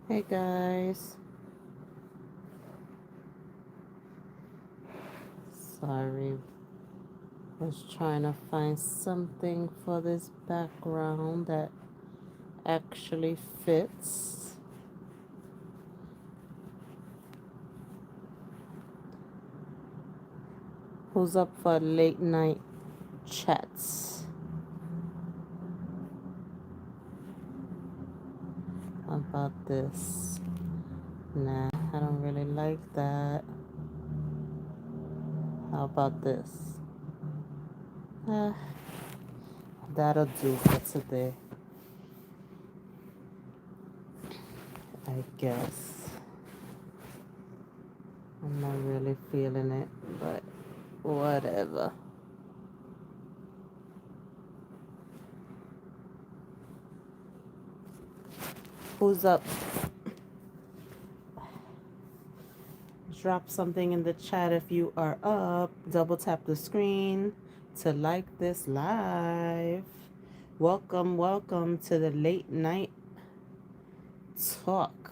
Hey guys, sorry, was trying to find something for this background that actually fits. Who's up for late night chats? How about this? Nah, I don't really like that. How about this? Ah, that'll do for today, I guess. I'm not really feeling it, but whatever. Who's up? Drop something in the chat if you are up. Double tap the screen to like this live. Welcome, welcome to the late night talk.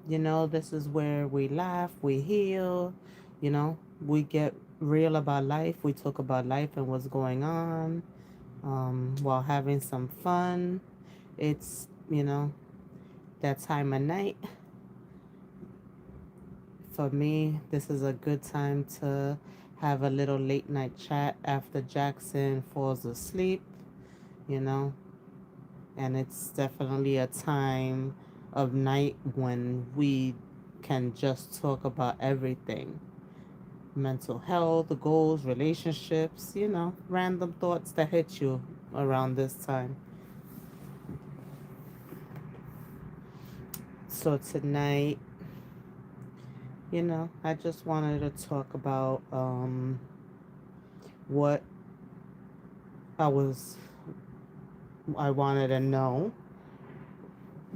You know, this is where we laugh, we heal, we get real about life. We talk about life and what's going on while having some fun. It's, that time of night. For me, this is a good time to have a little late night chat after Jackson falls asleep, you know, and it's definitely a time of night when we can just talk about everything: mental health, goals, relationships, random thoughts that hit you around this time. So tonight, I just wanted to talk about what I was I wanted to know.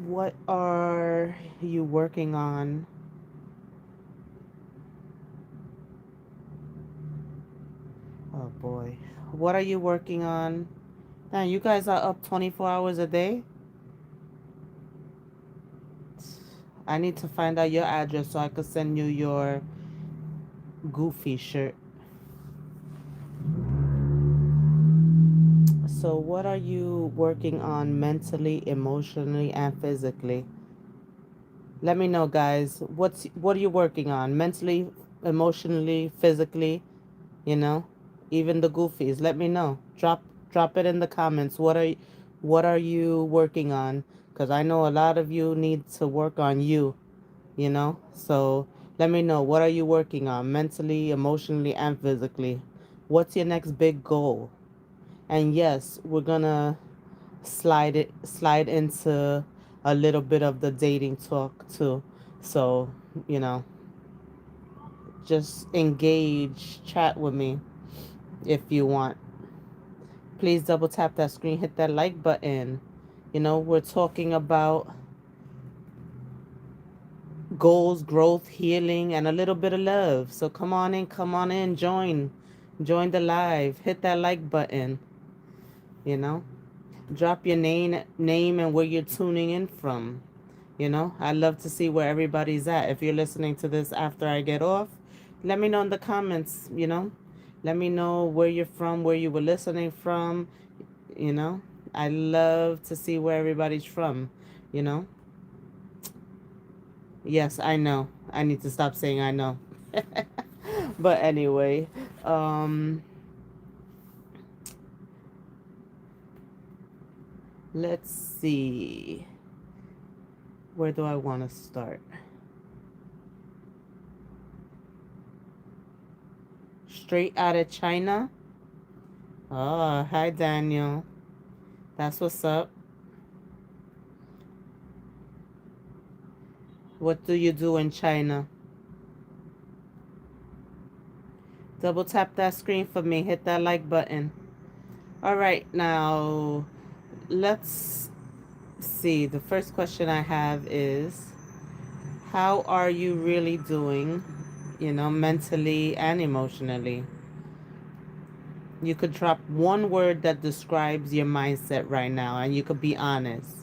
What are you working on? Oh boy. What are you working on? Man, you guys are up 24 hours a day? I need to find out your address so I could send you your goofy shirt. So, what are you working on mentally, emotionally, and physically? Let me know, guys. What are you working on? Mentally, emotionally, physically, you know? Even the goofies. Let me know. Drop it in the comments. What are you working on? Cuz I know a lot of you need to work on you. So, let me know, what are you working on mentally, emotionally, and physically? What's your next big goal? And yes, we're going to slide into a little bit of the dating talk too. So, you know, just engage, chat with me if you want. Please double tap that screen, hit that like button. We're talking about goals, growth, healing, and a little bit of love. So come on in, join the live, hit that like button, you know. Drop your name and where you're tuning in from. I love to see where everybody's at. If you're listening to this after I get off, let me know in the comments. Let me know where you're from, where you were listening from, you know. I love to see where everybody's from, you know. Yes, I know. I need to stop saying I know. But anyway, um let's see. Where do I want to start? Straight out of China? Oh, hi Daniel. That's what's up. What do you do in China? Double tap that screen for me. Hit that like button. All right, now let's see. The first question I have is, how are you really doing, mentally and emotionally? You could drop one word that describes your mindset right now, and you could be honest.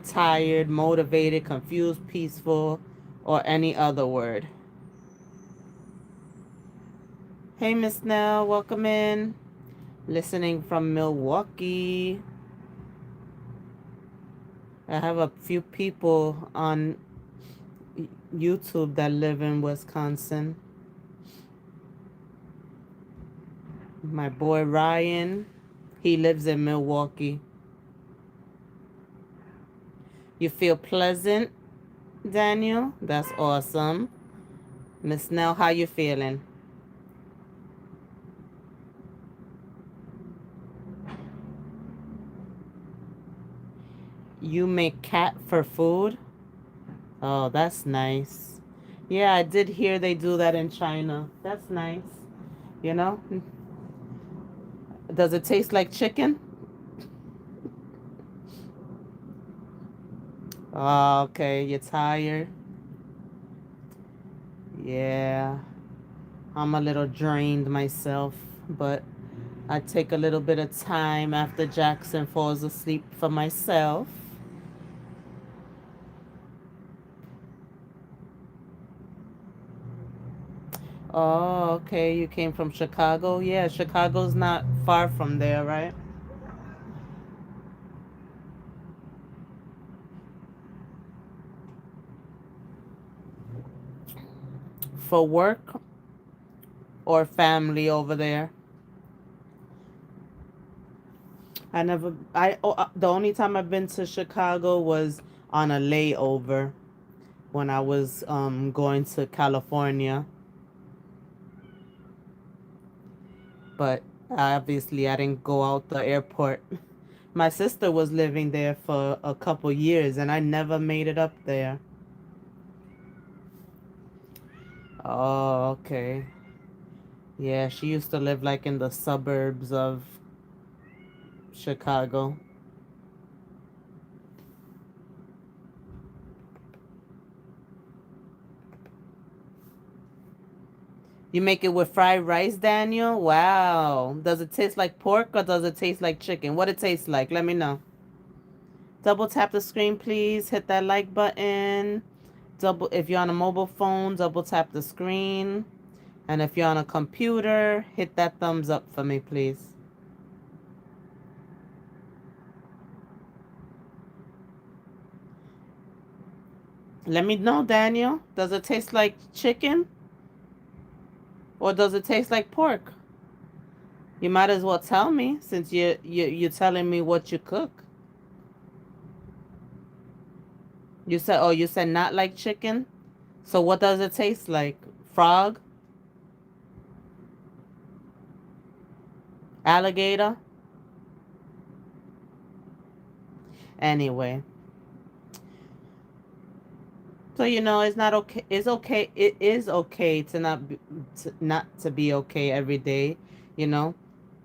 Tired, motivated, confused, peaceful, or any other word. Hey, Miss Nell, welcome in. Listening from Milwaukee. I have a few people on YouTube that live in Wisconsin. My boy Ryan, he lives in Milwaukee. You feel pleasant, Daniel? That's awesome. Miss Nell, how you feeling? You make cat for food? Oh, that's nice. Yeah, I did hear they do that in China. That's nice. You know? Does it taste like chicken? Oh, okay, you're tired. Yeah, I'm a little drained myself, but I take a little bit of time after Jackson falls asleep for myself. Oh, okay, you came from Chicago? Yeah, Chicago's not far from there, right? For work or family over there? The only time I've been to Chicago was on a layover when I was going to California, but obviously I didn't go out the airport. My sister was living there for a couple years and I never made it up there. Oh, okay. Yeah, she used to live like in the suburbs of Chicago. You make it with fried rice, Daniel? Wow. Does it taste like pork or does it taste like chicken? What it tastes like? Let me know. Double tap the screen, please. Hit that like button. Double if you're on a mobile phone, double tap the screen. And if you're on a computer, hit that thumbs up for me, please. Let me know, Daniel. Does it taste like chicken or does it taste like pork? You might as well tell me since you're telling me what you cook. You said not like chicken. So what does it taste like? Frog? Alligator? Anyway, so it's not okay. It's okay. It is okay to not to be okay every day. You know,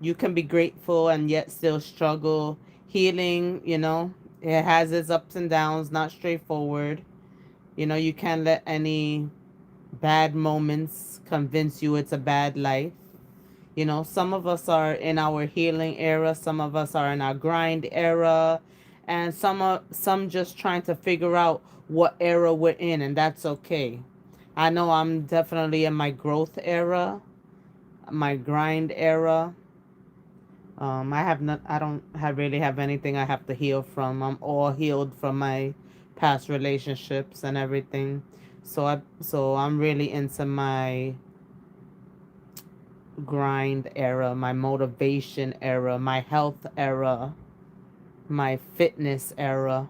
you can be grateful and yet still struggle. Healing, it has its ups and downs. Not straightforward. You can't let any bad moments convince you it's a bad life. Some of us are in our healing era, some of us are in our grind era, and some just trying to figure out what era we're in, and that's okay. I know I'm definitely in my growth era, my grind era. I don't have really have anything I have to heal from. I'm all healed from my past relationships and everything. So I'm really into my grind era, my motivation era, my health era, my fitness era.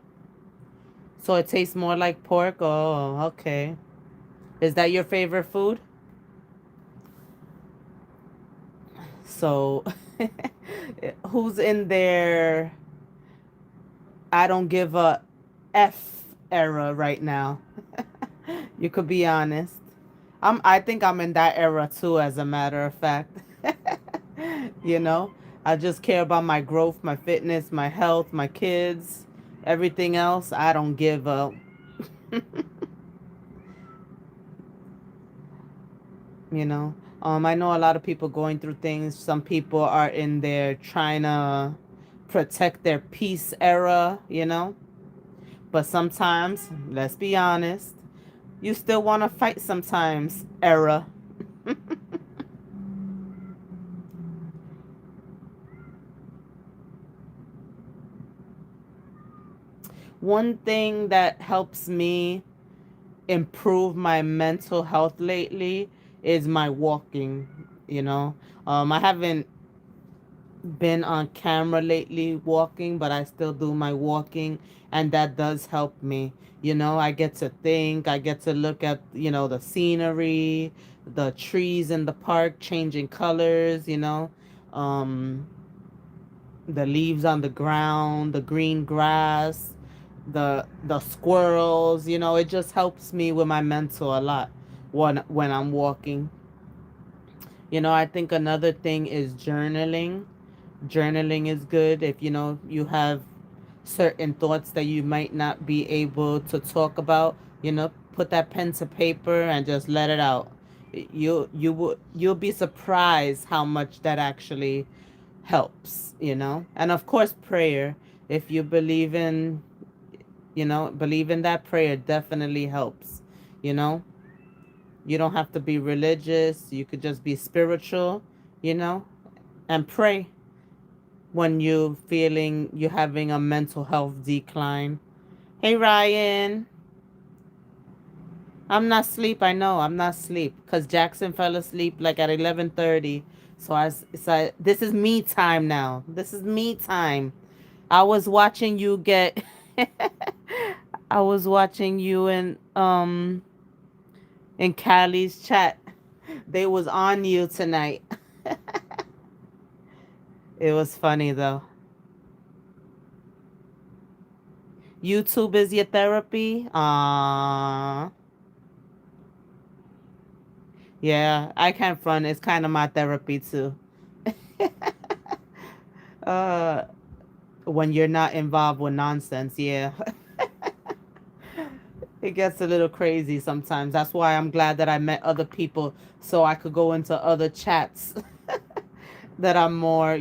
So it tastes more like pork. Oh, okay. Is that your favorite food? So who's in there? I don't give a F era right now. You could be honest. I think I'm in that era too, as a matter of fact. you know, I just care about my growth, my fitness, my health, my kids, everything else. I don't give a you know. I know a lot of people going through things. Some people are in there trying to protect their peace era, you know. But sometimes, let's be honest, you still want to fight sometimes, era. One thing that helps me improve my mental health lately is my walking, you know. I haven't been on camera lately walking, but I still do my walking, and that does help me. You know, I get to think, I get to look at, the scenery, the trees in the park changing colors, um, the leaves on the ground, the green grass, the squirrels, it just helps me with my mental a lot when I'm walking. I think another thing is journaling. Journaling is good if you have certain thoughts that you might not be able to talk about. Put that pen to paper and just let it out. You'll be surprised how much that actually helps. And of course, prayer. If you believe in that, prayer definitely helps. you know you don't have to be religious, you could just be spiritual, you know and pray when you're having a mental health decline. Hey, Ryan. I'm not asleep. I know I'm not asleep because Jackson fell asleep like at 11:30. So this is me time now. This is me time. I was watching you get. I was watching you in Callie's chat. They was on you tonight. It was funny though. YouTube is your therapy. Yeah, I can't front. It's kind of my therapy too. uh, when you're not involved with nonsense, yeah. It gets a little crazy sometimes. That's why I'm glad that I met other people so I could go into other chats that are more,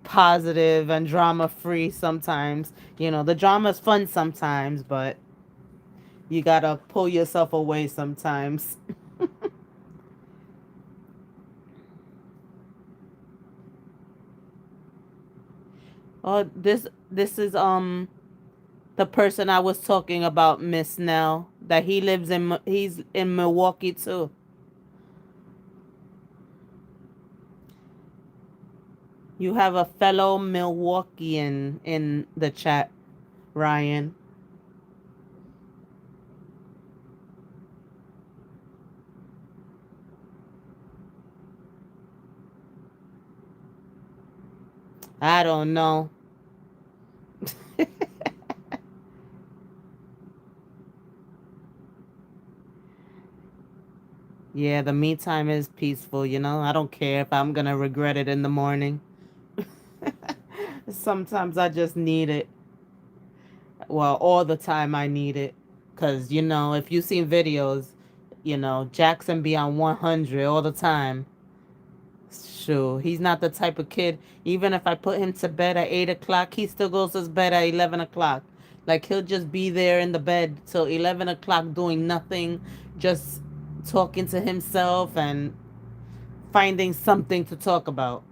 positive and drama free sometimes. The drama's fun sometimes, but you gotta pull yourself away sometimes. Oh, this is the person I was talking about, Miss Nell, that he's in Milwaukee too. You have a fellow Milwaukeean in the chat, Ryan. I don't know. Yeah, the me time is peaceful, I don't care if I'm gonna regret it in the morning. Sometimes I just need it. Well, all the time I need it. Cause if you seen videos, Jackson be on 100 all the time. Sure, he's not the type of kid. Even if I put him to bed at 8 o'clock, he still goes to his bed at 11 o'clock. Like he'll just be there in the bed till 11 o'clock doing nothing, just talking to himself and finding something to talk about.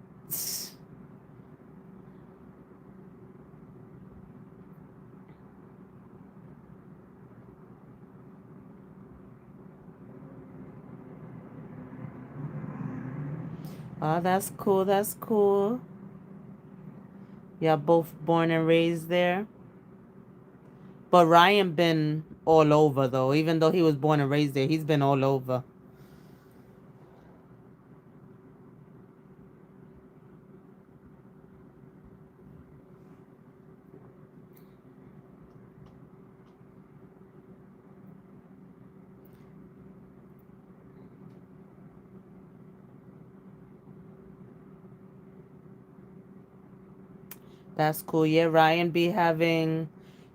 Oh, that's cool. That's cool. Y'all both born and raised there. But Ryan been all over though. Even though he was born and raised there, he's been all over. That's cool. Yeah, Ryan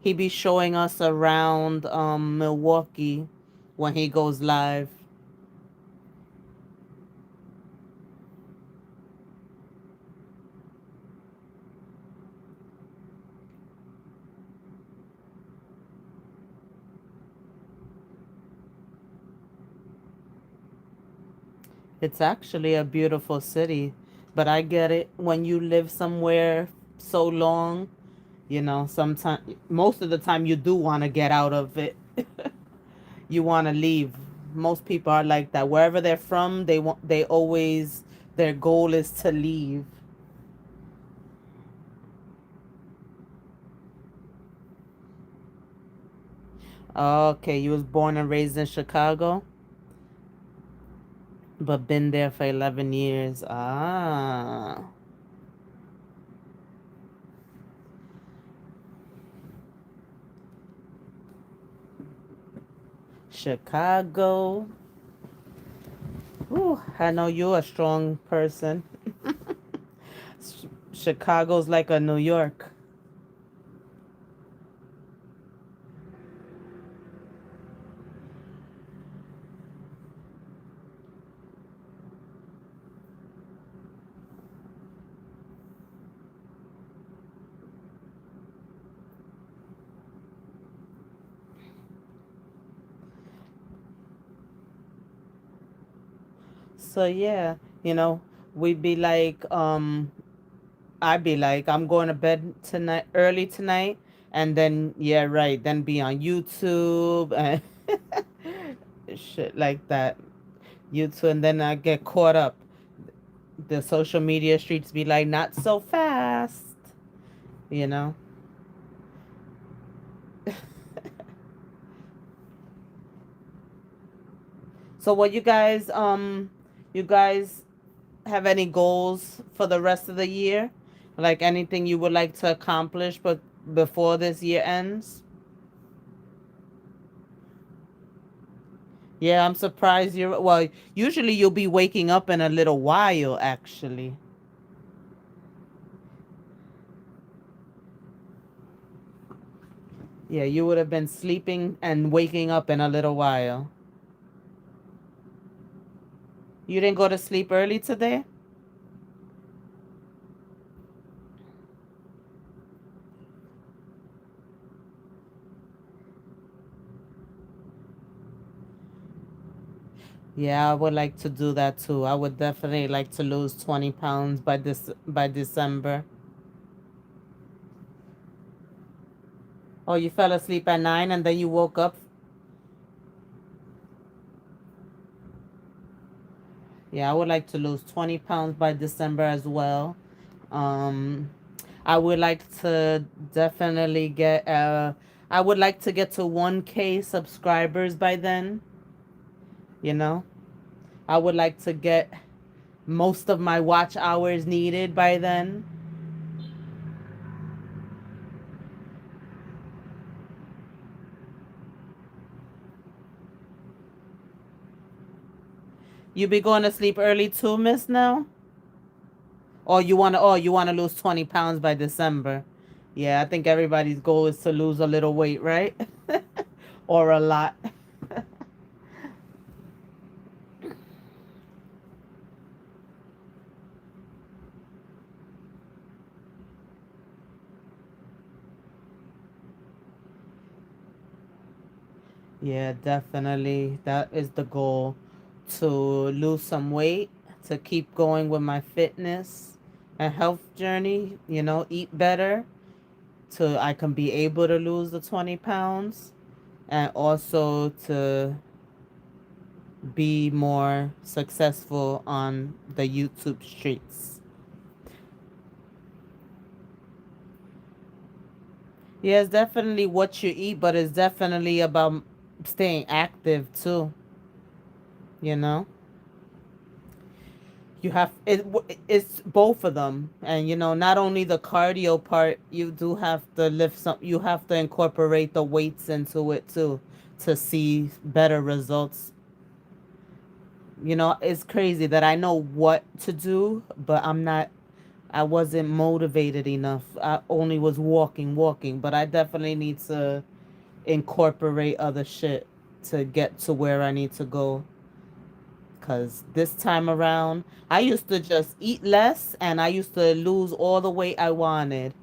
he be showing us around Milwaukee when he goes live. It's actually a beautiful city, but I get it when you live somewhere so long, sometimes, most of the time, you do want to get out of it. You want to leave. Most people are like that. Wherever they're from, they always, their goal is to leave. Okay, you was born and raised in Chicago, but been there for 11 years. Ah, Chicago. Ooh, I know you're a strong person. Chicago's like a New York. So yeah, you know, we'd be like, I'd be like, I'm going to bed tonight, early tonight, and then yeah, right, then be on YouTube and shit like that. YouTube, and then I get caught up. The social media streets be like, not so fast, you know. So what you guys have any goals for the rest of the year? Like anything you would like to accomplish but before this year ends? Yeah, I'm surprised you're well, usually you'll be waking up in a little while actually. Yeah, you would have been sleeping and waking up in a little while. You didn't go to sleep early today? Yeah, I would like to do that too. I would definitely like to lose 20 pounds by December. Oh, you fell asleep at 9 and then you woke up. Yeah, I would like to lose 20 pounds by December as well. Um, I would like to definitely I would like to get to 1K subscribers by then, you know? I would like to get most of my watch hours needed by then. You be going to sleep early too, Miss now? Or you wanna lose 20 pounds by December. Yeah, I think everybody's goal is to lose a little weight, right? Or a lot. Yeah, definitely. That is the goal, to lose some weight, to keep going with my fitness and health journey, eat better so I can be able to lose the 20 pounds and also to be more successful on the YouTube streets. Yeah, it's definitely what you eat, but it's definitely about staying active too, you know? You have it's both of them, and not only the cardio part, you do have to lift some, you have to incorporate the weights into it too to see better results. It's crazy that I know what to do, but I wasn't motivated enough. I only was walking, but I definitely need to incorporate other shit to get to where I need to go. Because this time around, I used to just eat less and I used to lose all the weight I wanted.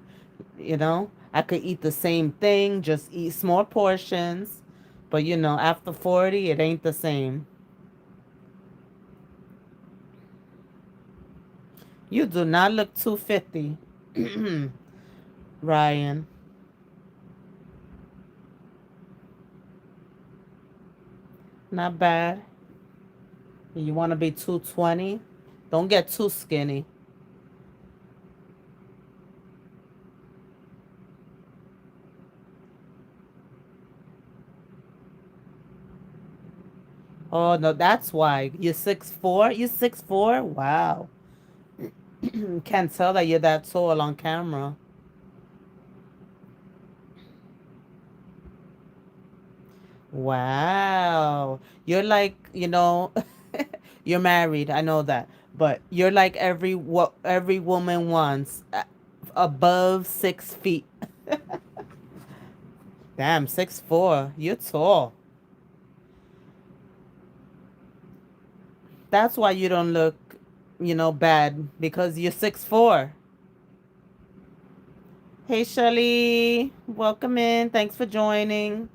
I could eat the same thing, just eat small portions. But after 40, it ain't the same. You do not look 250, Ryan. Not bad. You want to be 220? Don't get too skinny. Oh no, that's why. You're 6'4"? You're 6'4"? Wow. Can't tell that you're that tall on camera. Wow. You're like, you're married. I know that. But you're like what every woman wants, above 6 feet. Damn, 6'4". You're tall. That's why you don't look, bad because you're 6'4". Hey, Shelly. Welcome in. Thanks for joining.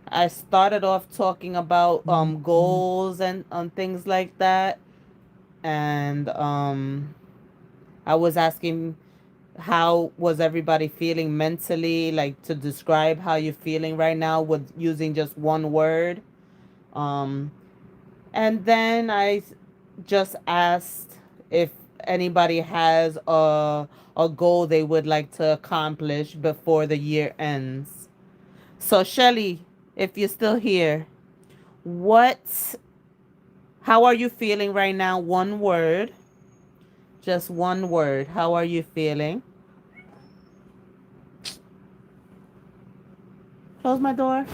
I started off talking about goals and things like that, and I was asking how was everybody feeling mentally, like to describe how you're feeling right now with using just one word. Um, and then just asked if anybody has a goal they would like to accomplish before the year ends. So, Shelly, if you're still here, what how are you feeling right now? One word. Just one word. How are you feeling? Close my door.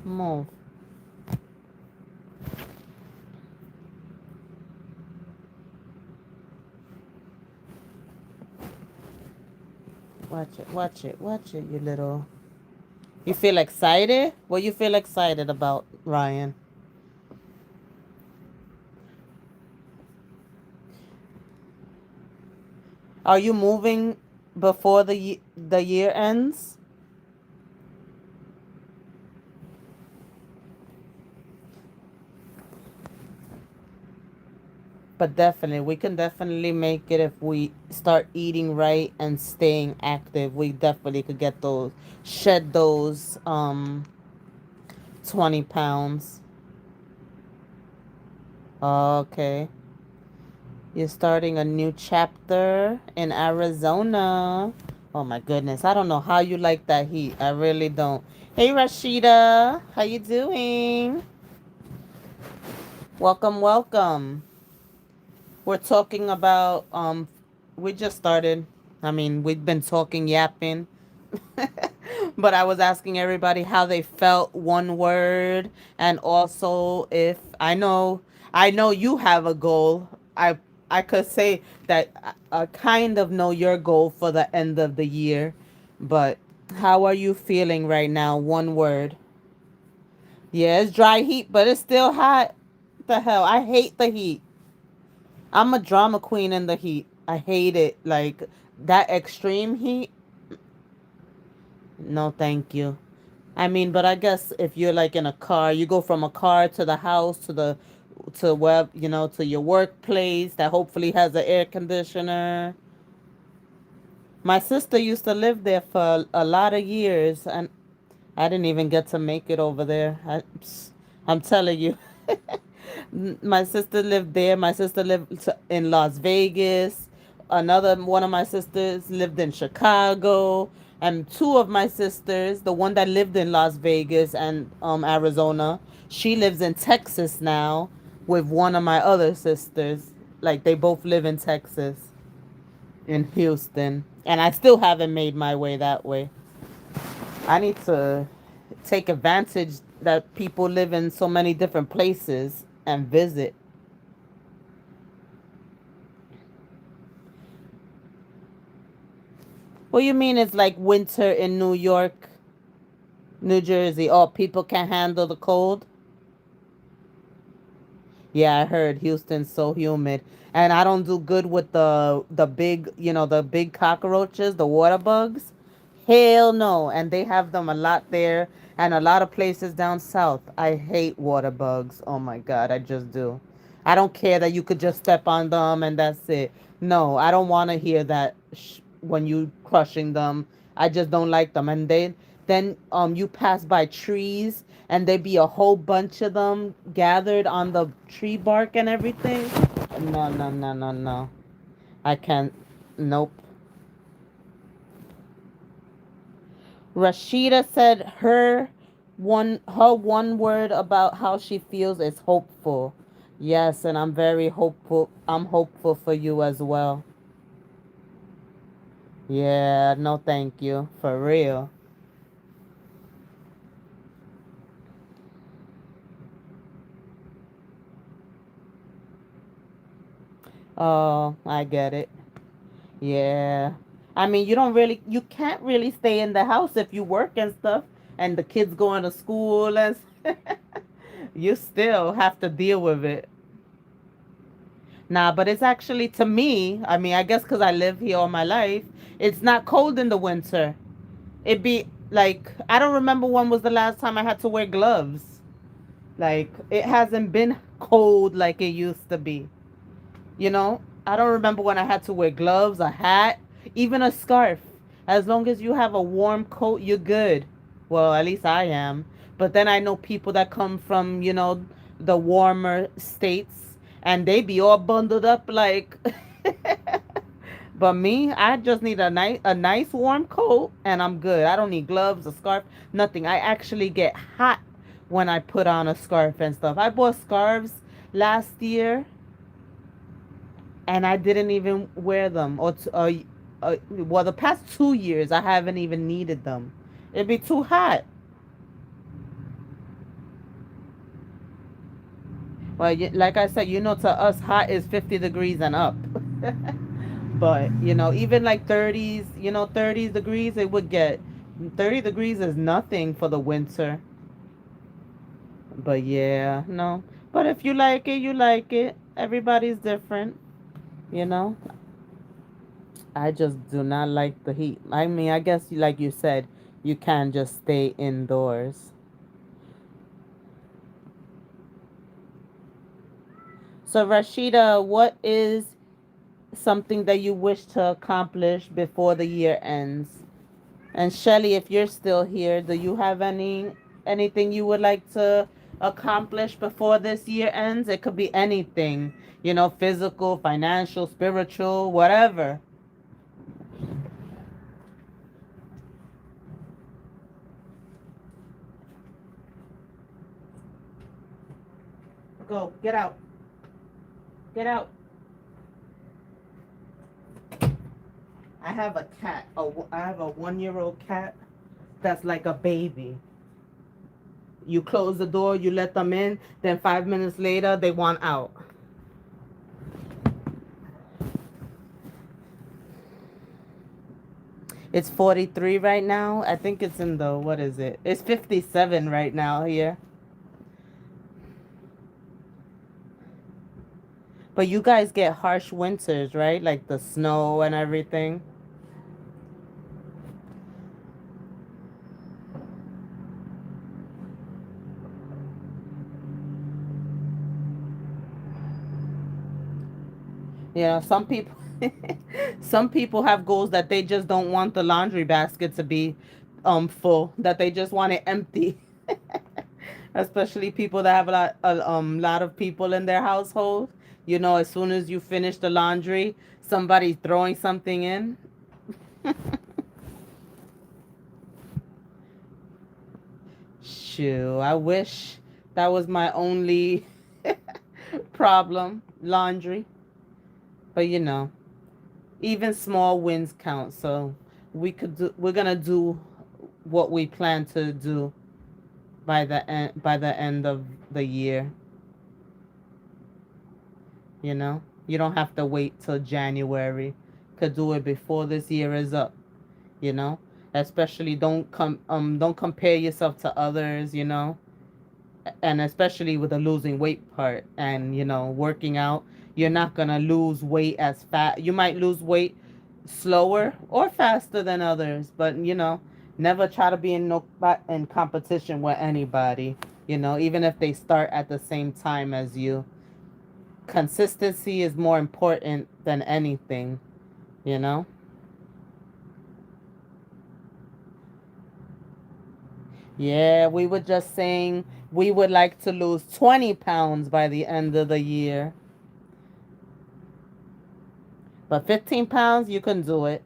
Move. Watch it. Watch it. Watch it, you little. You feel excited? What you feel excited about, Ryan? Are you moving before the year ends? But definitely, we can definitely make it if we start eating right and staying active. We definitely could get those, shed those 20 pounds. Okay. You're starting a new chapter in Arizona. Oh my goodness. I don't know how you like that heat. I really don't. Hey Rashida, how you doing? Welcome, welcome. We're talking about we just started. I mean, we've been talking yapping. But I was asking everybody how they felt one word, and also if I know you have a goal. I could say that I kind of know your goal for the end of the year, but how are you feeling right now? One word. Yeah, it's dry heat, but it's still hot. The hell, I hate the heat. I'm a drama queen in the heat. I hate it. Like that extreme heat. No, thank you. I mean, but I guess if you're like in a car, you go from a car to the house to where to your workplace that hopefully has an air conditioner. My sister used to live there for a lot of years, and I didn't even get to make it over there. I'm telling you. My sister lived there. My sister lived in Las Vegas. Another one of my sisters lived in Chicago. And two of my sisters, the one that lived in Las Vegas and Arizona, she lives in Texas now with one of my other sisters. Like they both live in Texas, in Houston. And I still haven't made my way that way. I need to take advantage that people live in so many different places and visit. What you mean it's like winter in New York, New Jersey? Oh, people can't handle the cold? Yeah, I heard Houston's so humid. And I don't do good with the big, the big cockroaches, the water bugs. Hell no. And they have them a lot there and a lot of places down south. I hate water bugs. Oh my God, I just do. I don't care that you could just step on them and that's it. No, I don't want to hear that when you crushing them. I just don't like them. And then you pass by trees and there be a whole bunch of them gathered on the tree bark and everything. No, no, no, no, no. I can't. Nope. Rashida said her one word about how she feels is hopeful. Yes, and I'm very hopeful. I'm hopeful for you as well. Yeah, no thank you. For real. Oh, I get it. Yeah. I mean, you can't really stay in the house if you work and stuff and the kids going to school and you still have to deal with it. Nah, but it's actually to me, I mean, I guess because I live here all my life, it's not cold in the winter. It be like, I don't remember when was the last time I had to wear gloves. Like, it hasn't been cold like it used to be. You know, I don't remember when I had to wear gloves, a hat, even a scarf. As long as you have a warm coat, you're good. Well, at least I am. But then I know people that come from, the warmer states and they be all bundled up like but me, I just need a nice warm coat and I'm good. I don't need gloves, a scarf, nothing. I actually get hot when I put on a scarf and stuff. I bought scarves last year and I didn't even wear them. Well, the past 2 years, I haven't even needed them. It'd be too hot. Well, like I said, to us, hot is 50 degrees and up. But, even like 30s, 30 degrees, it would get 30 degrees is nothing for the winter. But yeah, no. But if you like it, you like it. Everybody's different, you know. I just do not like the heat. I mean, I guess, like you said, you can just stay indoors. So, Rashida, what is something that you wish to accomplish before the year ends? And Shelly, if you're still here, do you have anything you would like to accomplish before this year ends? It could be anything, physical, financial, spiritual, whatever. Go, get out. Get out. I have a cat. I have a 1-year-old cat that's like a baby. You close the door, you let them in, then 5 minutes later, they want out. It's 43 right now. I think it's in the, what is it? It's 57 right now here. But you guys get harsh winters, right? Like the snow and everything. Some people some people have goals that they just don't want the laundry basket to be full, that they just want it empty. Especially people that have a lot of people in their household. As soon as you finish the laundry, somebody's throwing something in. Shoo, I wish that was my only problem, laundry. But even small wins count. So we're gonna do what we plan to do by the end of the year. You don't have to wait till January. Could do it before this year is up. You know, especially don't compare yourself to others. And especially with the losing weight part and working out, you're not gonna lose weight as fast. You might lose weight slower or faster than others, but never try to be in no in competition with anybody. Even if they start at the same time as you. Consistency is more important than anything. You know. Yeah, we were just saying we would like to lose 20 pounds by the end of the year. But 15 pounds, you can do it.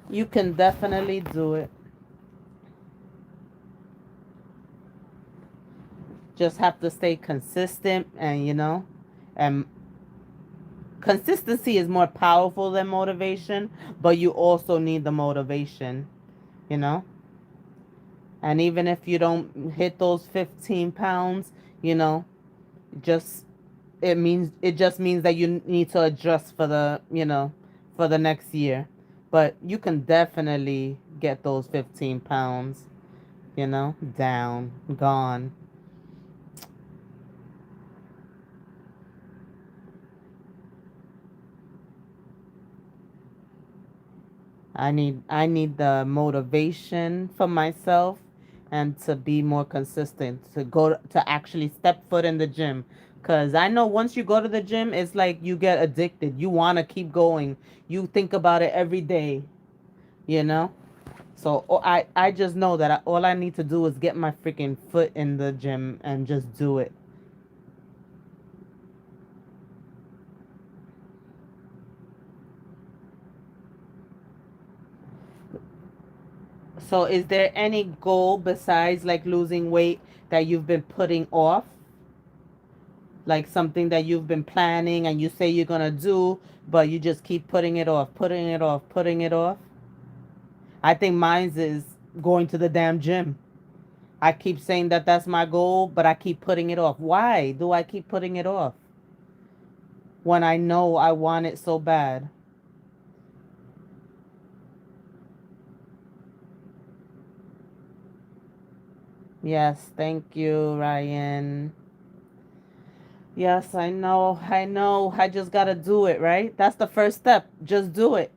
You can definitely do it. Just have to stay consistent and consistency is more powerful than motivation, but you also need the motivation, you know? And even if you don't hit those 15 pounds, you know, just it just means that you need to adjust for the next year. But you can definitely get those 15 pounds, down, gone. I need the motivation for myself and to be more consistent, to actually step foot in the gym. Cause I know once you go to the gym, it's like you get addicted. You wanna keep going. You think about it every day, you know? So I just know that all I need to do is get my freaking foot in the gym and just do it. So is there any goal besides like losing weight that you've been putting off? Like something that you've been planning and you say you're gonna do, but you just keep putting it off, putting it off, putting it off. I think mine's is going to the damn gym. I keep saying that that's my goal, but I keep putting it off. Why do I keep putting it off when I know I want it so bad? Yes, thank you, Ryan. Yes, I know. I know. I just got to do it, right? That's the first step. Just do it.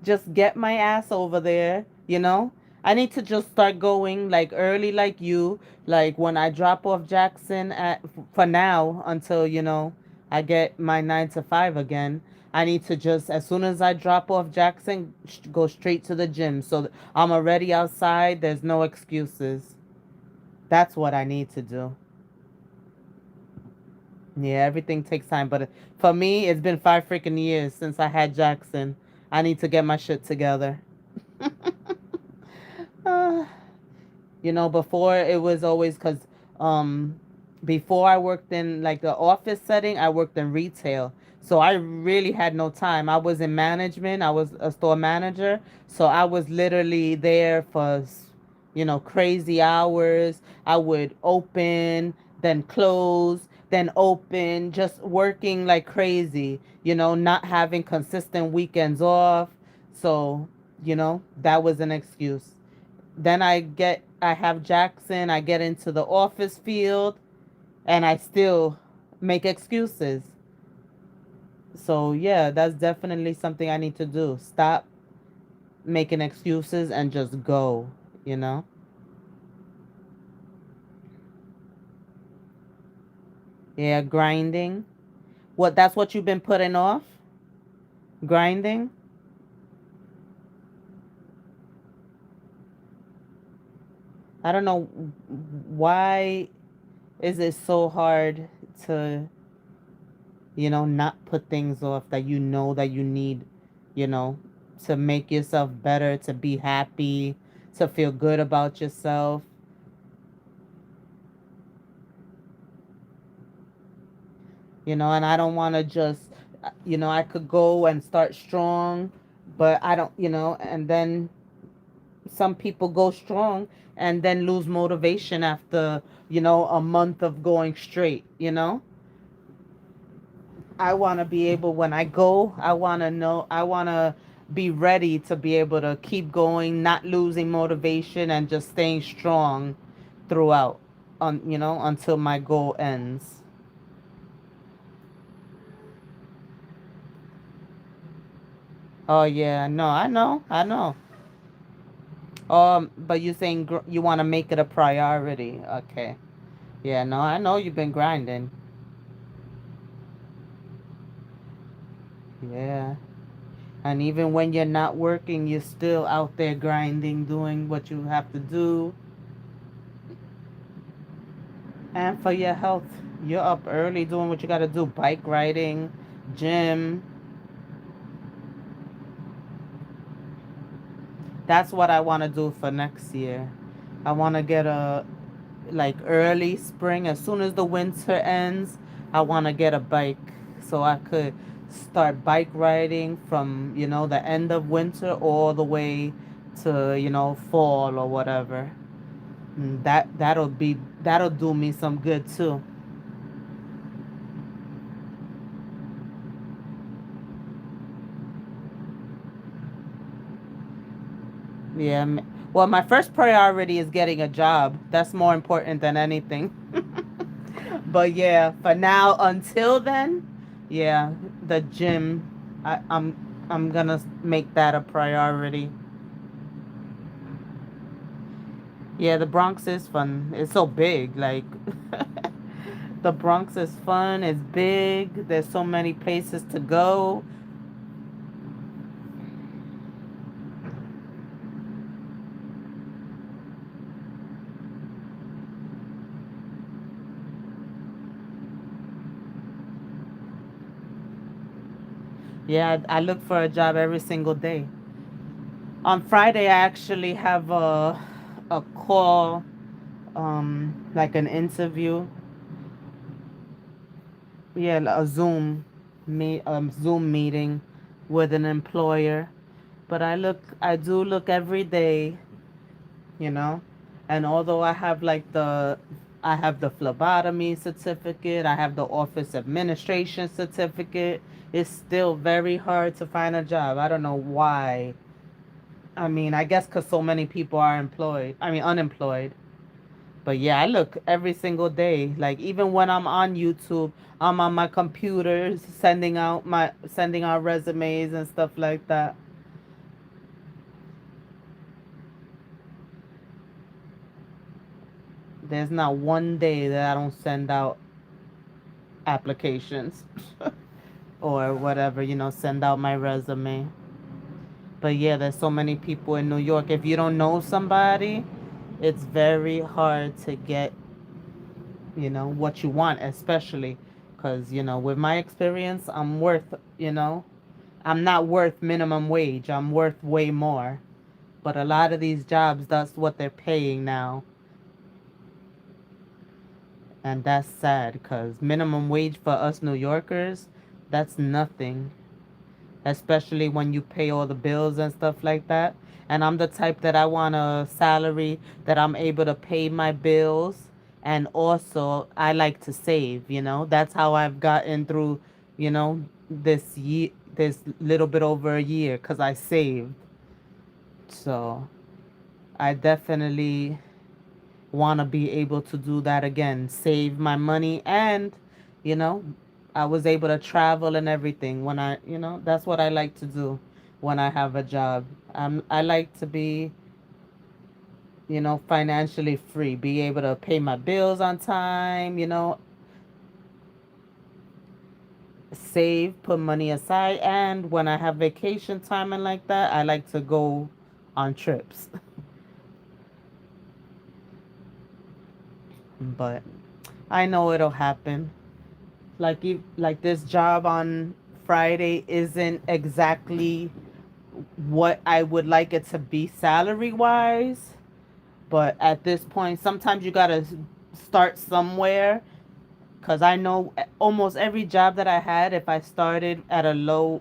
Just get my ass over there, you know? I need to just start going like early like you, like when I drop off Jackson at for now until, I get my 9 to 5 again. I need to just as soon as I drop off Jackson, go straight to the gym so I'm already outside, there's no excuses. That's what I need to do. Yeah, everything takes time, but for me, it's been 5 freaking years since I had Jackson. I need to get my shit together. Uh, before it was always because um, before I worked in like the office setting, I worked in retail. So I really had no time. I was in management. I was a store manager. So I was literally there for, crazy hours. I would open, then close, then open, just working like crazy, not having consistent weekends off. So, that was an excuse. Then I have Jackson, I get into the office field and I still make excuses. So yeah, that's definitely something I need to do. Stop making excuses and just go, you know? Yeah, grinding. That's what you've been putting off? Grinding? I don't know why is it so hard to, not put things off that that you need, you know, to make yourself better, to be happy, to feel good about yourself, and I don't want to just, I could go and start strong, but I don't, and then some people go strong and then lose motivation after, a month of going straight, I want to be able, when I go, I want to be ready to be able to keep going, not losing motivation and just staying strong throughout, until my goal ends. Oh yeah, no, I know. But you saying you want to make it a priority? Okay. Yeah, no, I know you've been grinding. Yeah. And even when you're not working, you're still out there grinding, doing what you have to do. And for your health, you're up early doing what you got to do, bike riding, gym. That's what I want to do for next year. I want to get a, like, early spring, as soon as the winter ends, I want to get a bike so I could start bike riding from, the end of winter all the way to, fall or whatever. That'll do me some good too. Yeah. Well, my first priority is getting a job. That's more important than anything. But yeah, for now, until then, yeah, the gym. I'm gonna make that a priority. Yeah, the Bronx is fun. It's so big. Like, the Bronx is fun. It's big. There's so many places to go. Yeah, I look for a job every single day. On Friday, I actually have a call, like an interview. Yeah, a Zoom meeting with an employer. But I do look every day, you know. And although I have the phlebotomy certificate, I have the office administration certificate, it's still very hard to find a job. I don't know why. I mean, I guess because so many people are unemployed. But yeah, I look every single day. Like, even when I'm on YouTube, I'm on my computer sending out resumes and stuff like that. There's not one day that I don't send out applications or whatever, send out my resume. But yeah, there's so many people in New York. If you don't know somebody, it's very hard to get, what you want, especially because, with my experience, I'm not worth minimum wage. I'm worth way more. But a lot of these jobs, that's what they're paying now. And that's sad because minimum wage for us New Yorkers, that's nothing, especially when you pay all the bills and stuff like that. And I'm the type that I want a salary that I'm able to pay my bills. And also, I like to save, That's how I've gotten through, this little bit over a year because I saved. So I definitely want to be able to do that again, save my money, and you know I was able to travel and everything when that's what I like to do when I have a job. I like to be, financially free, be able to pay my bills on time, save, put money aside, and when I have vacation time and like that, I like to go on trips. But I know it'll happen. Like this job on Friday isn't exactly what I would like it to be salary wise, but at this point sometimes you got to start somewhere, cuz I know almost every job that I had, if I started at a low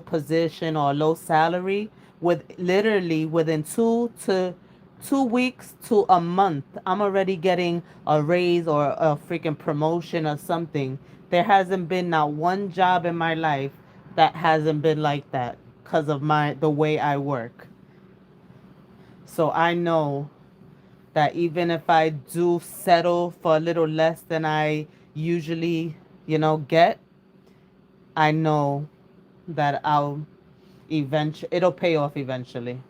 position or low salary, with literally within 2 weeks to a month, I'm already getting a raise or a freaking promotion or something. There hasn't been not one job in my life that hasn't been like that because of the way I work. So I know that even if I do settle for a little less than I usually, get, I know that It'll pay off eventually.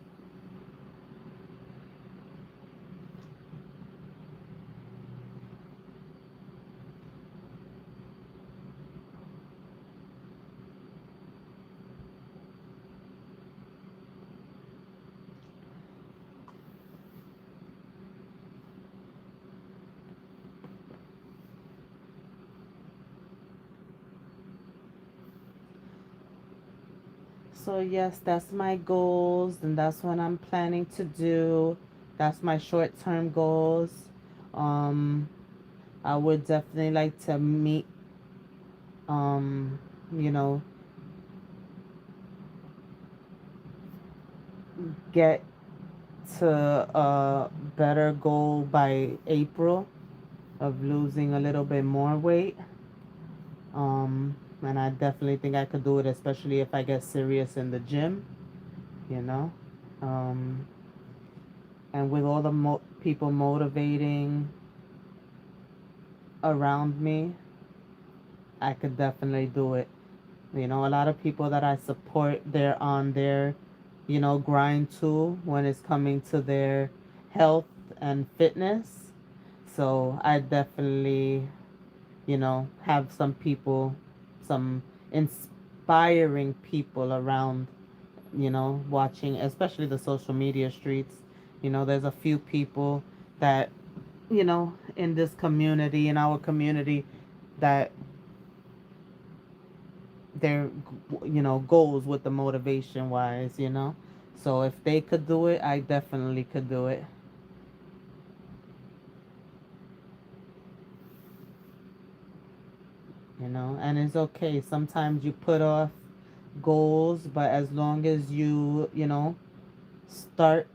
So yes, that's my goals, and that's what I'm planning to do. That's my short-term goals. Um, I would definitely like to meet, um, you know, get to a better goal by April of losing a little bit more weight. And I definitely think I could do it, especially if I get serious in the gym, you know. Um, and with all the people motivating around me, I could definitely do it. You know, a lot of people that I support, they're on their, grind too when it's coming to their health and fitness. So I definitely, have some people, some inspiring people around, watching, especially the social media streets. There's a few people that, in this community, in our community, that their, goals with the motivation wise. So if they could do it, I definitely could do it. And it's okay. Sometimes you put off goals, but as long as you start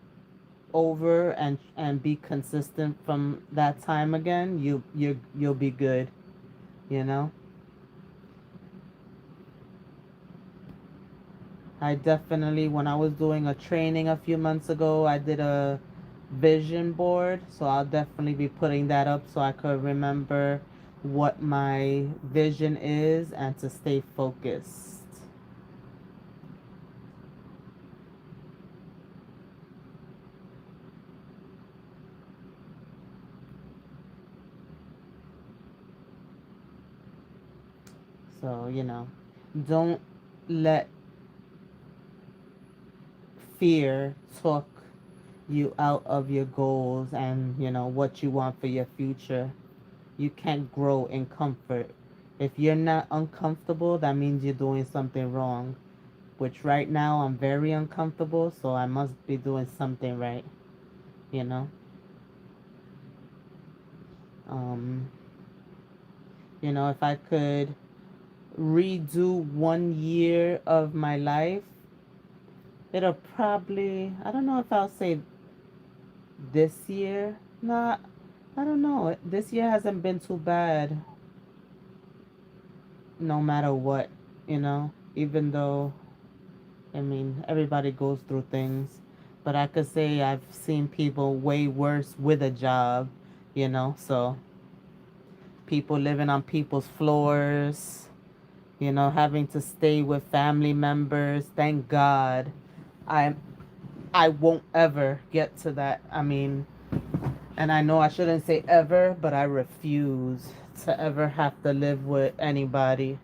over and be consistent from that time again, you'll be good, you know. I definitely, when I was doing a training a few months ago, I did a vision board, so I'll definitely be putting that up so I could remember what my vision is and to stay focused. So, don't let fear talk you out of your goals and, what you want for your future. You can't grow in comfort. If you're not uncomfortable, that means you're doing something wrong. Which right now I'm very uncomfortable, so I must be doing something right, you know? Um, if I could redo 1 year of my life, it'll probably, I don't know if I'll say this year. Not, I don't know. This year hasn't been too bad, no matter what, even though, I mean, everybody goes through things. But I could say I've seen people way worse with a job, so people living on people's floors, having to stay with family members. Thank God I I won't ever get to that. I mean, and I know I shouldn't say ever, but I refuse to ever have to live with anybody.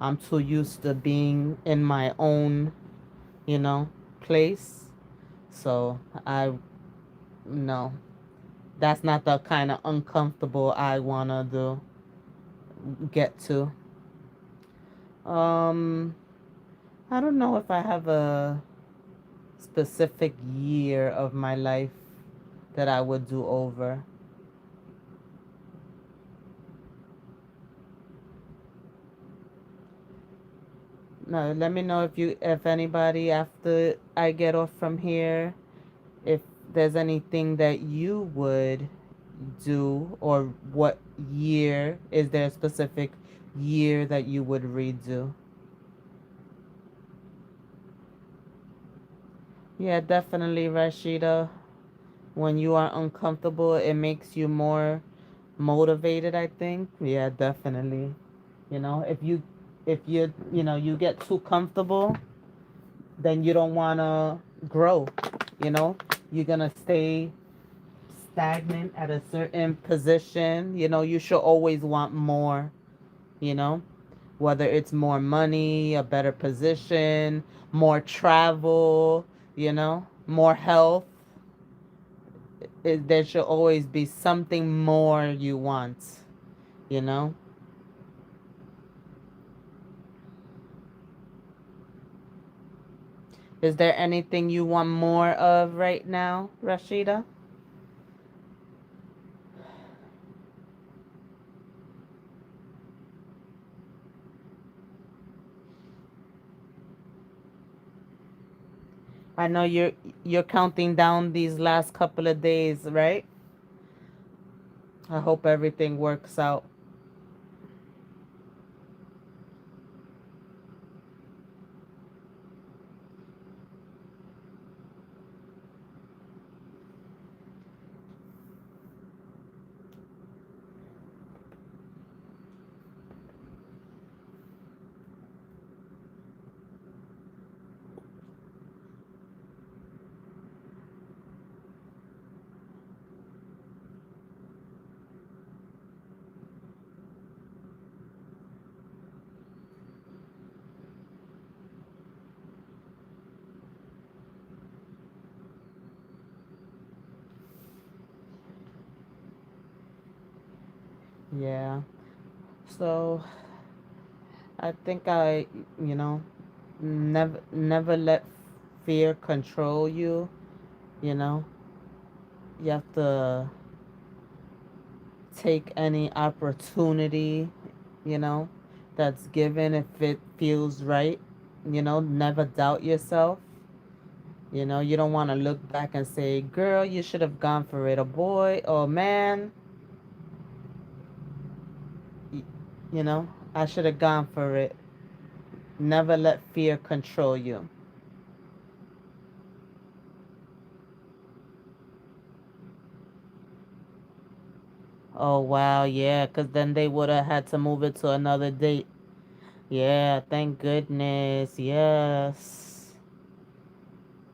I'm too used to being in my own, you know, place. So I no, that's not the kind of uncomfortable I wanna get to. Um, I don't know if I have a specific year of my life that I would do over. No, let me know if anybody after I get off from here, if there's anything that you would do, or what year is there a specific year that you would redo? Yeah, definitely, Rashida. When you are uncomfortable, it makes you more motivated, I think. Yeah, definitely. If you get too comfortable, then you don't want to grow. You know, you're going to stay stagnant at a certain position. You know, you should always want more, you know, whether it's more money, a better position, more travel, you know, more health. There should always be something more you want, you know. Is there anything you want more of right now, Rashida? I know you're counting down these last couple of days, right? I hope everything works out. Yeah. So I think you know, never let fear control you. You know, you have to take any opportunity, you know, that's given if it feels right. You know, never doubt yourself. You know, you don't want to look back and say, girl, you should have gone for it. A boy or man, y- you know, I should have gone for it. Never let fear control you. Oh, wow. Yeah. Because then they would have had to move it to another date. Yeah. Thank goodness. Yes.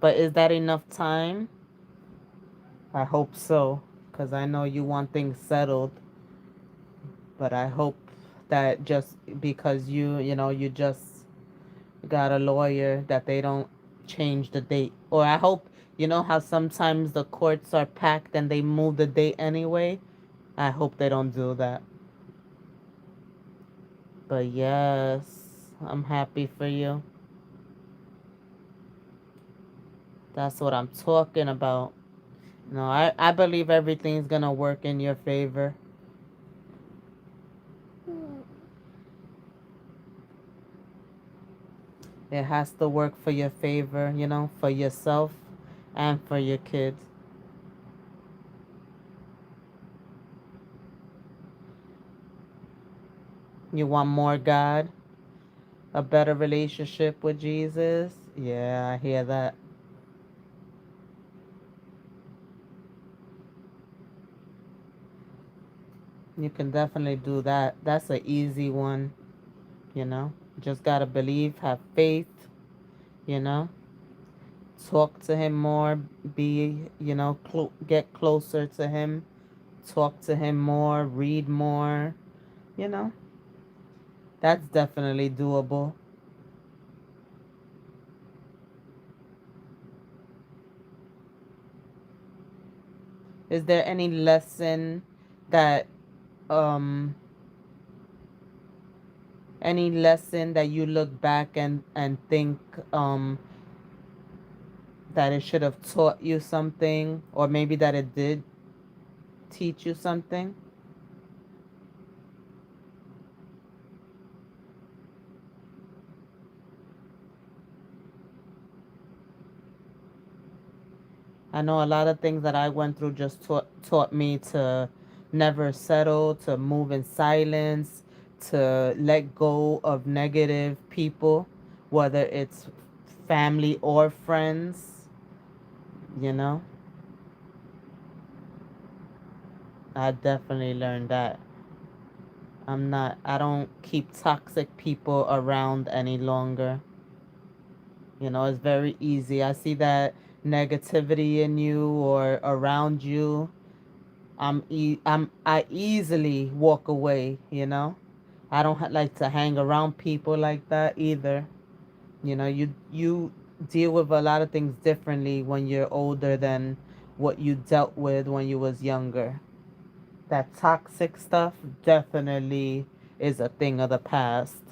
But is that enough time? I hope so. Because I know you want things settled. But I hope that just because you know, you just got a lawyer that they don't change the date. Or I hope, you know how sometimes the courts are packed and they move the date anyway? I hope they don't do that. But yes, I'm happy for you. That's what I'm talking about. No, I believe everything's gonna work in your favor. It has to work for your favor, you know, for yourself and for your kids. You want more God, a better relationship with Jesus? Yeah, I hear that. You can definitely do that. That's an easy one, you know. Just gotta believe, have faith, you know. Talk to him more, be, you know, get closer to him, talk to him more, read more, you know. That's definitely doable. Is there any lesson that um any lesson that you look back and think um that it should have taught you something, or maybe that it did teach you something? I know a lot of things that I went through just taught me to never settle, to move in silence, to let go of negative people, whether it's family or friends, you know. I definitely learned that. I don't keep toxic people around any longer. You know, it's very easy. I see that negativity in you or around you. I easily walk away, you know. I don't like to hang around people like that either. You know, you deal with a lot of things differently when you're older than what you dealt with when you was younger. That toxic stuff definitely is a thing of the past.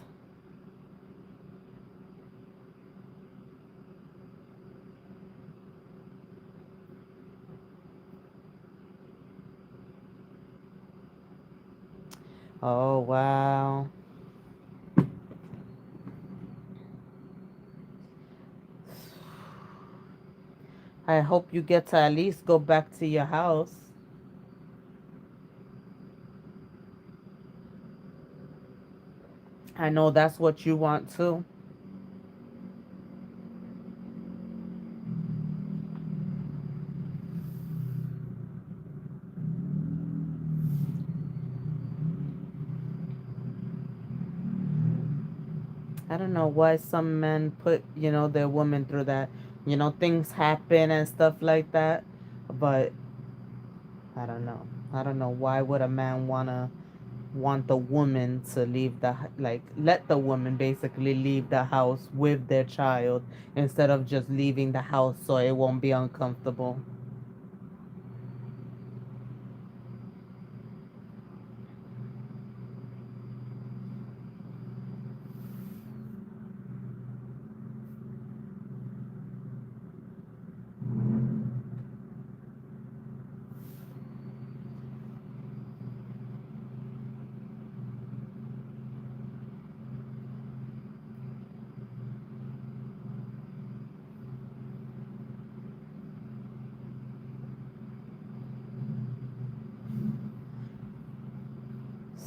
Oh wow. I hope you get to at least go back to your house. I know that's what you want too. I don't know why some men put, you know, their women through that. You know, things happen and stuff like that. But I don't know. I don't know why would a man want the woman to leave like let the woman basically leave the house with their child instead of just leaving the house so it won't be uncomfortable.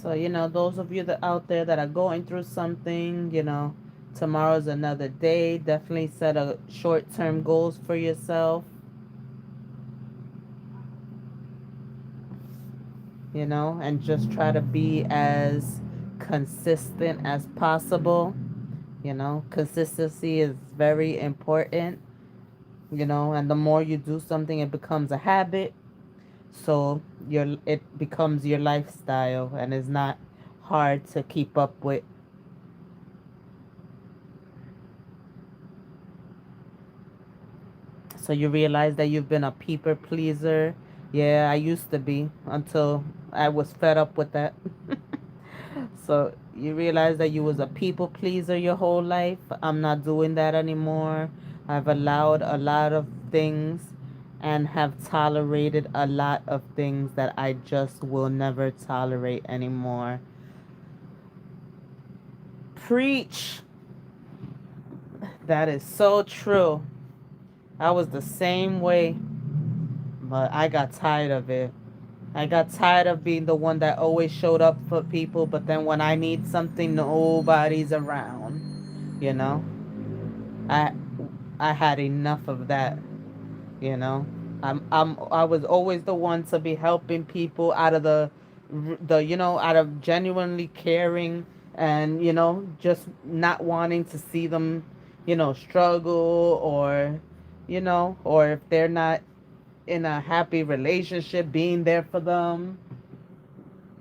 So, you know, those of you that out there that are going through something, you know, tomorrow's another day. Definitely set a short-term goals for yourself, you know, and just try to be as consistent as possible. You know, consistency is very important, you know, and the more you do something, it becomes a habit. So it becomes your lifestyle and is not hard to keep up with. So you realize that you've been a people pleaser. Yeah, I used to be until I was fed up with that. So you realize that you was a people pleaser your whole life. I'm not doing that anymore. I've allowed a lot of things and have tolerated a lot of things that I just will never tolerate anymore. Preach. That is so true. I was the same way, but I got tired of it. I got tired of being the one that always showed up for people, but then when I need something, nobody's around. You know, I I had enough of that. You know, I was always the one to be helping people out of the you know, out of genuinely caring and you know just not wanting to see them, you know, struggle or you know, or if they're not in a happy relationship, being there for them.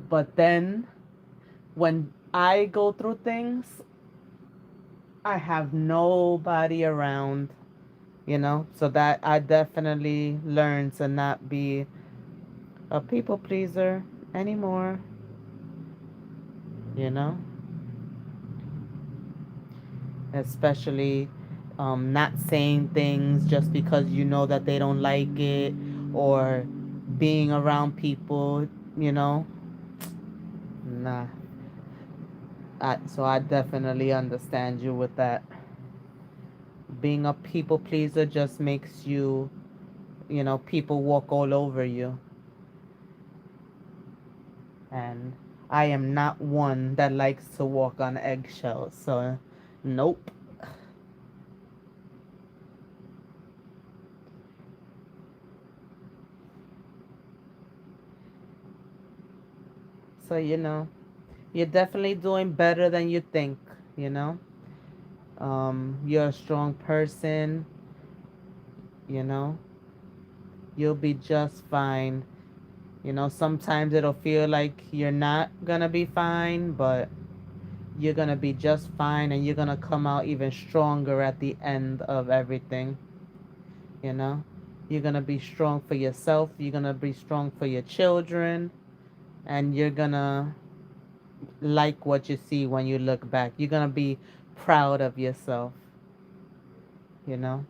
But then when I go through things, I have nobody around, you know? So that I definitely learned to not be a people pleaser anymore, you know? Especially not saying things just because you know that they don't like it or being around people, you know? Nah. So I definitely understand you with that. Being a people pleaser just makes you, you know, people walk all over you. And I am not one that likes to walk on eggshells. So, nope. So, you know, you're definitely doing better than you think, you know? You're a strong person, you know, you'll be just fine. You know, sometimes it'll feel like you're not gonna be fine, but you're gonna be just fine and you're gonna come out even stronger at the end of everything, you know? You're gonna be strong for yourself, you're gonna be strong for your children, and you're gonna like what you see when you look back. You're gonna be proud of yourself, you know?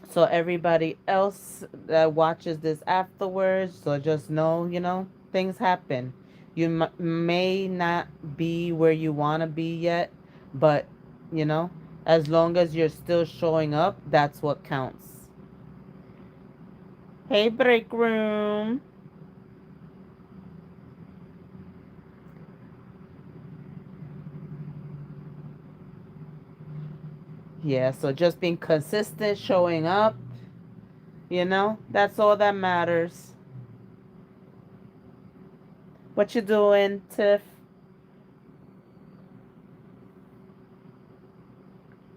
So everybody else that watches this afterwards, so just know, you know, things happen. You may not be where you want to be yet, but you know, as long as you're still showing up, that's what counts. Hey, break room. Yeah, so just being consistent, showing up, you know, that's all that matters. What you doing, Tiff?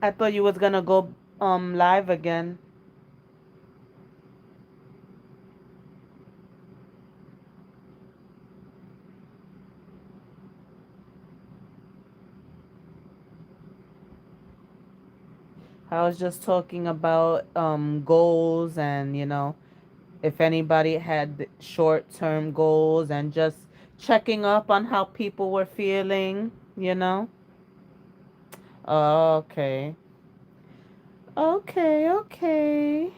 I thought you was gonna go live again. I was just talking about goals and, you know, if anybody had short term goals and just checking up on how people were feeling, you know. Okay. Okay, okay.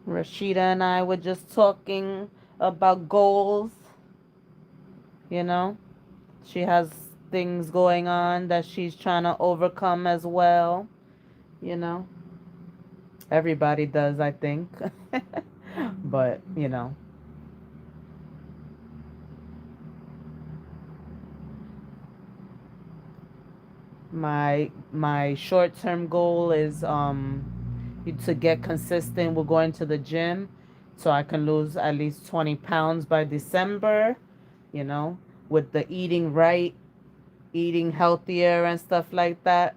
Rashida and I were just talking about goals, you know. She has things going on that she's trying to overcome as well, you know. Everybody does, I think. But, you know, my short-term goal is to get consistent with going to the gym so I can lose at least 20 pounds by December, you know, with the eating right, eating healthier and stuff like that.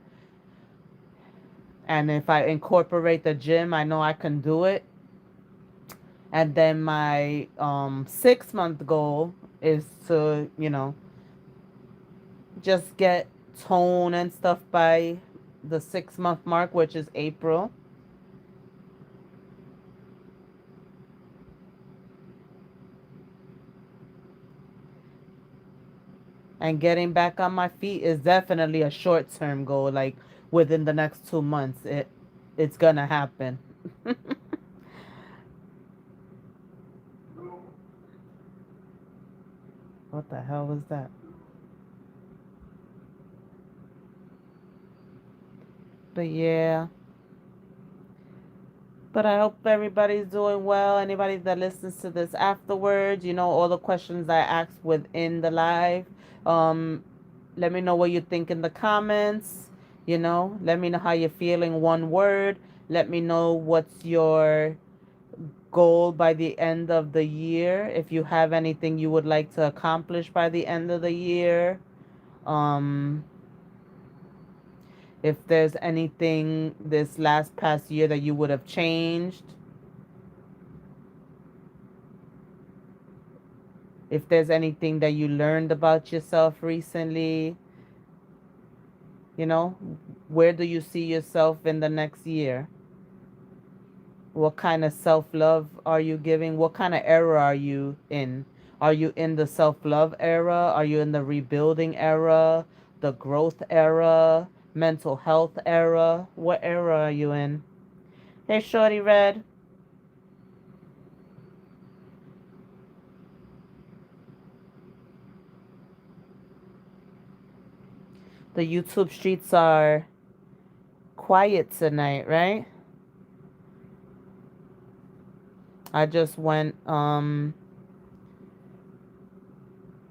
And if I incorporate the gym, I know I can do it. And then my 6 month goal is to, you know, just get tone and stuff by the 6 month mark, which is April. And getting back on my feet is definitely a short term goal. Like within the next 2 months, it's gonna happen. What the hell was that? But yeah. But I hope everybody's doing well. Anybody that listens to this afterwards, you know, all the questions I asked within the live. Um, Let me know what you think in the comments. You know, let me know how you're feeling. One word. Let me know what's your goal by the end of the year. If you have anything you would like to accomplish by the end of the year. Um, if there's anything this last past year that you would have changed. If there's anything that you learned about yourself recently, you know, where do you see yourself in the next year? What kind of self love are you giving? What kind of era are you in? Are you in the self love era? Are you in the rebuilding era? The growth era? Mental health era? What era are you in? Hey, Shorty Red. The YouTube streets are quiet tonight, right? I just went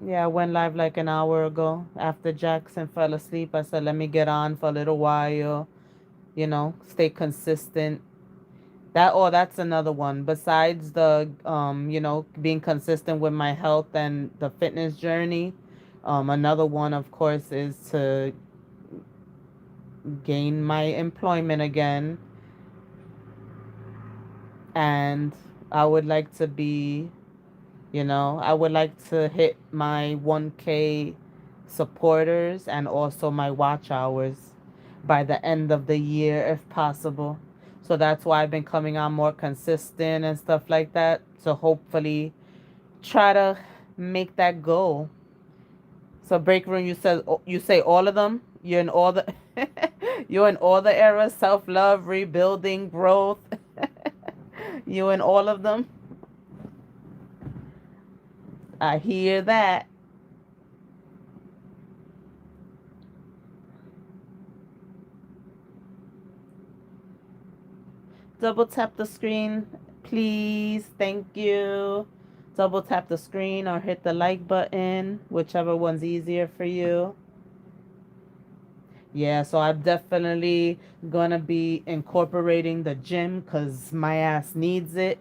Yeah, I went live like an hour ago. After Jackson fell asleep, I said, let me get on for a little while, you know, stay consistent. That's another one. Besides the being consistent with my health and the fitness journey, another one of course is to gain my employment again, and I would like to be, I would like to hit my 1K supporters and also my watch hours by the end of the year if possible. So that's why I've been coming on more consistent and stuff like that. So hopefully try to make that goal. So break room, you say all of them. You're in all the you're in all the eras: self love, rebuilding, growth. You in all of them. I hear that. Double tap the screen, please. Thank you. Double tap the screen or hit the like button, whichever one's easier for you. Yeah, so I'm definitely gonna be incorporating the gym because my ass needs it.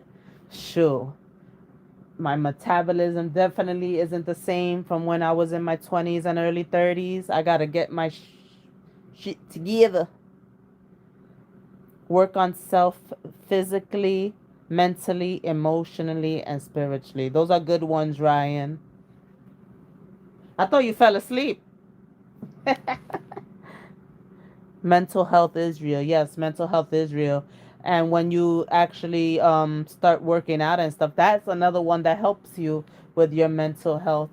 Sure. My metabolism definitely isn't the same from when I was in my 20s and early 30s. I gotta get my shit together. Work on self physically, mentally, emotionally, and spiritually. Those are good ones, Ryan. I thought you fell asleep. Mental health is real. Yes, mental health is real. And when you actually start working out and stuff, that's another one that helps you with your mental health.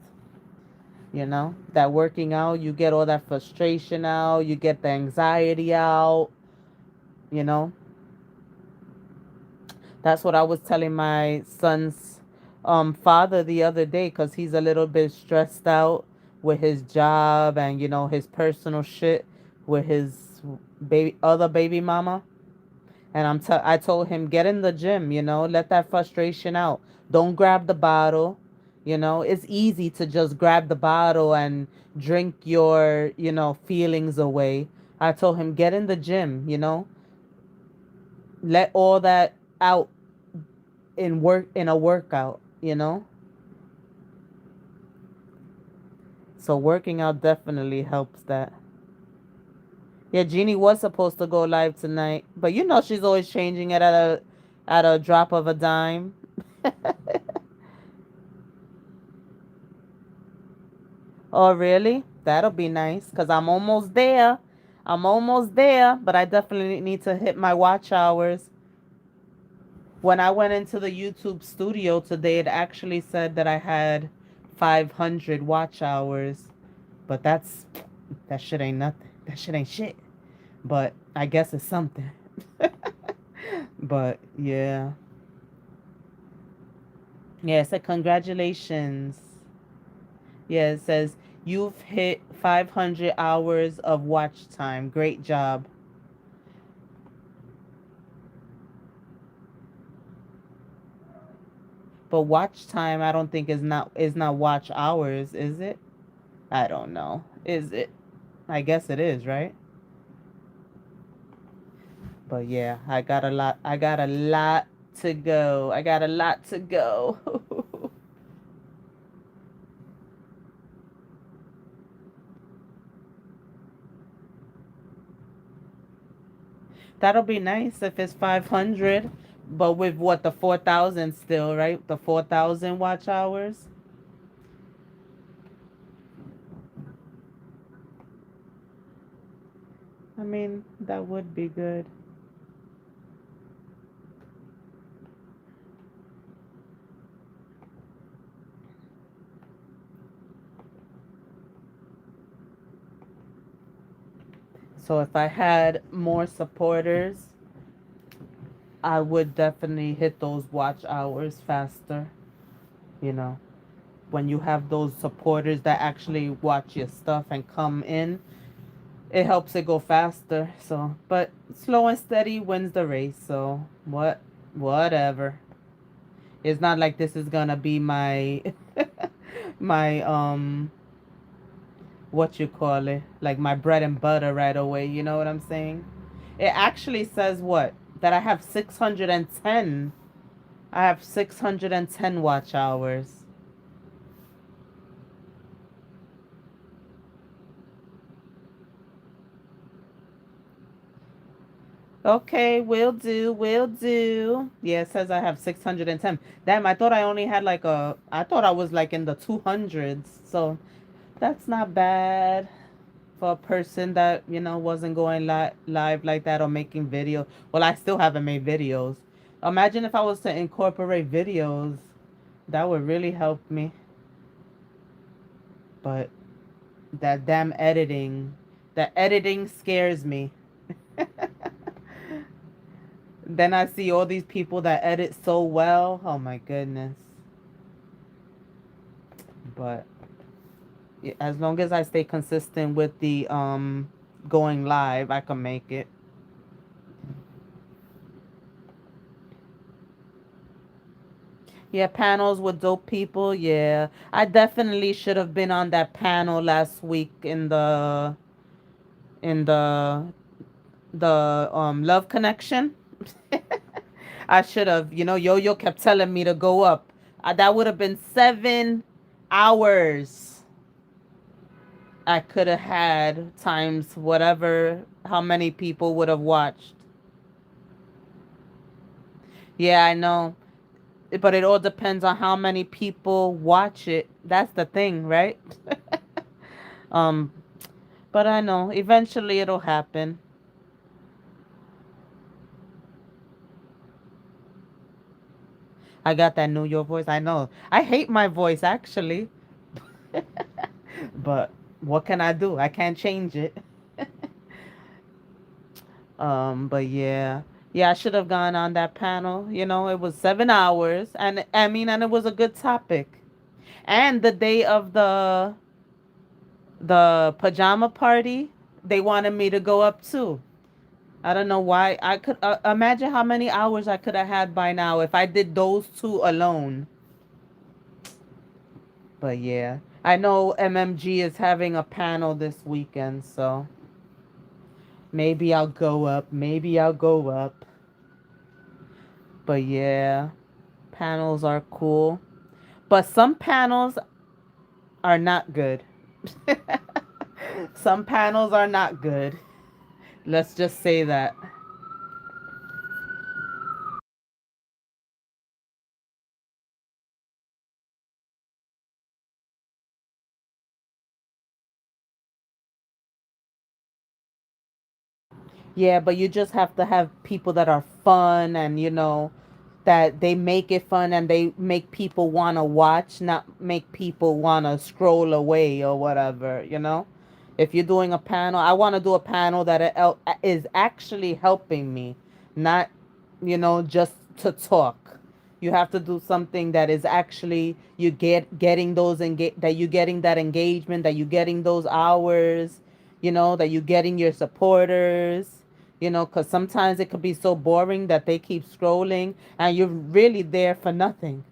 That working out, you get all that frustration out, you get the anxiety out, you know. That's what I was telling my son's father the other day because he's a little bit stressed out with his job and his personal shit with his other baby mama. And I told him, get in the gym, let that frustration out. Don't grab the bottle. It's easy to just grab the bottle and drink your feelings away. I told him, get in the gym, let all that out in a workout. So working out definitely helps that. Yeah, Jeannie was supposed to go live tonight, but she's always changing it at a drop of a dime. Oh, really? That'll be nice because I'm almost there. I'm almost there, but I definitely need to hit my watch hours. When I went into the YouTube studio today, it actually said that I had 500 watch hours, but that shit ain't nothing. That shit ain't shit. But I guess it's something. But yeah. Yeah, it said congratulations. Yeah, it says you've hit 500 hours of watch time. Great job. But watch time, I don't think is not watch hours, is it? I don't know. Is it? I guess it is, right? But yeah, I got a lot. I got a lot to go. I got a lot to go. That'll be nice if it's 500, but with what, the 4,000 still, right? The 4,000 watch hours. I mean, that would be good. So if I had more supporters, I would definitely hit those watch hours faster. You know, when you have those supporters that actually watch your stuff and come in, it helps it go faster. So, but slow and steady wins the race. So, whatever. It's not like this is gonna be my my what you call it, like my bread and butter right away. You know what I'm saying? It actually says what? that I have 610. I have 610 watch hours. Okay, will do, will do. Yeah, it says I have 610. Damn, I thought I only had like I thought I was like in the 200s. So that's not bad for a person that, wasn't going live like that or making video. Well, I still haven't made videos. Imagine if I was to incorporate videos. That would really help me. But that damn editing, the editing scares me. Then I see all these people that edit so well. Oh my goodness. But as long as I stay consistent with the going live, I can make it. Yeah, panels with dope people. Yeah, I definitely should have been on that panel last week in the Love Connection. I should have. Yo Yo kept telling me to go up. That would have been 7 hours I could have had times whatever how many people would have watched. Yeah, I know. But it all depends on how many people watch it. That's the thing, right? um, but I know eventually it'll happen. I got that New York voice. I know. I hate my voice actually. But what can I do? I can't change it. But yeah. Yeah, I should have gone on that panel. It was 7 hours and I mean and it was a good topic. And the day of the pajama party, they wanted me to go up too. I don't know why. I could imagine how many hours I could have had by now if I did those two alone. But yeah, I know MMG is having a panel this weekend, so maybe I'll go up. Maybe I'll go up. But yeah, panels are cool. But some panels are not good. Some panels are not good. Let's just say that. Yeah, but you just have to have people that are fun and that they make it fun and they make people want to watch, not make people want to scroll away or whatever. If you're doing a panel, I want to do a panel that is actually helping me, not just to talk. You have to do something that is actually you getting that you getting that engagement, that you getting those hours, that you getting your supporters, because sometimes it could be so boring that they keep scrolling and you're really there for nothing,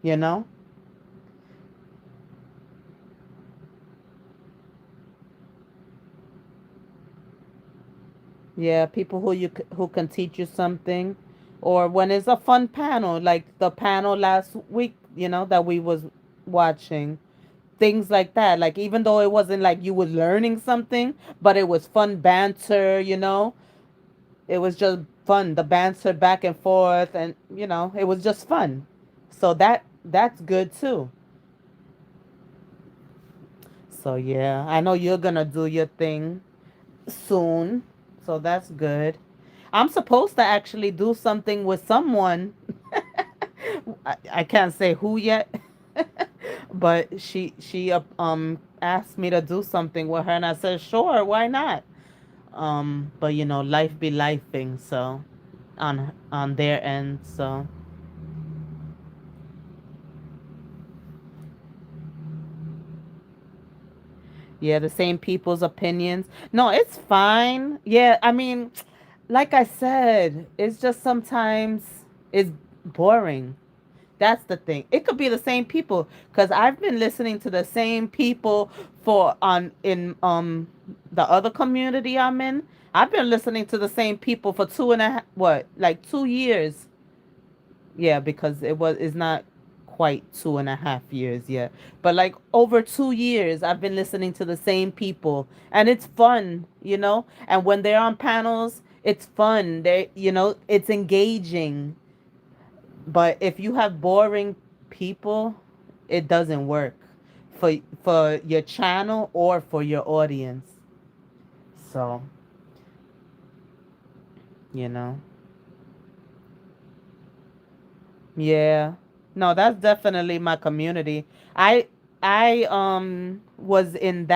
you know? Yeah, people who can teach you something, or when it's a fun panel, like the panel last week, that we was watching, things like that. Like even though it wasn't like you were learning something, but it was fun banter. It was just fun, the banter back and forth, and it was just fun. So that's good too. So yeah, I know you're gonna do your thing soon, so that's good. I'm supposed to actually do something with someone. I can't say who yet, but she asked me to do something with her, and I said sure, why not? But life be lifing, so on their end, so yeah, the same people's opinions. No, it's fine. Yeah, I mean, like I said, it's just sometimes it's boring. That's the thing. It could be the same people because I've been listening to the same people for on in the other community I'm in. I've been listening to the same people for two and a half, what, like 2 years. Yeah, because it's not quite 2.5 years yet, but like over 2 years, I've been listening to the same people, and it's fun, And when they're on panels, it's fun. It's engaging. But if you have boring people, it doesn't work for your channel or for your audience. So, you know. Yeah. No, that's definitely my community. I was in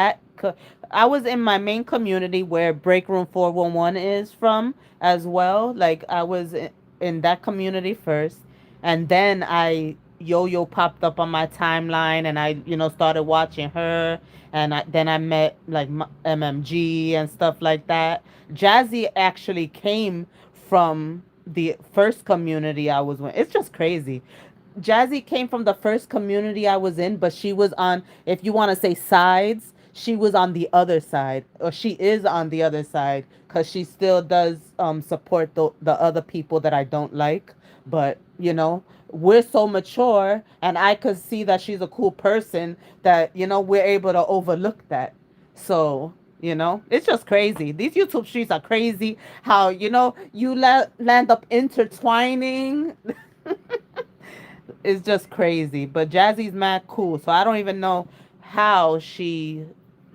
I was in my main community where Break Room 411 is from as well. Like I was in that community first, and then I Yo-Yo popped up on my timeline, and I started watching her, and then I met like MMG and stuff like that. Jazzy actually came from the first community I was in. It's just crazy. Jazzy came from the first community I was in, but she was on, if you want to say sides, she was on the other side, or she is on the other side, because she still does support the other people that I don't like. But, we're so mature, and I could see that she's a cool person that, we're able to overlook that. So, it's just crazy. These YouTube streets are crazy. How, you land up intertwining. It's just crazy. But Jazzy's mad cool, so I don't even know how she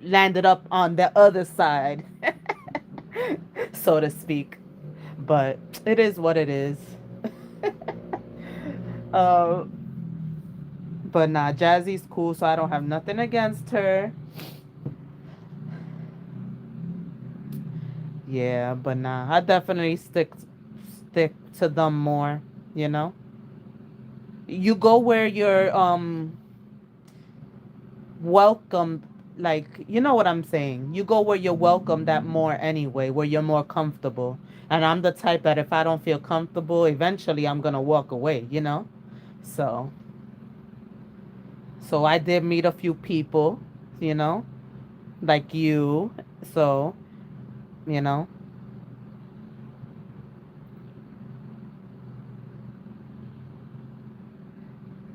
landed up on the other side, so to speak. But it is what it is. uh, but nah, Jazzy's cool, so I don't have nothing against her. Yeah, but nah, I definitely stick to them more. You know, you go where you're welcome, like, you know what I'm saying. You go where you're welcome that more anyway, where you're more comfortable. And I'm the type that if I don't feel comfortable, eventually I'm gonna walk away. So so I did meet a few people, you know, like you. So, you know,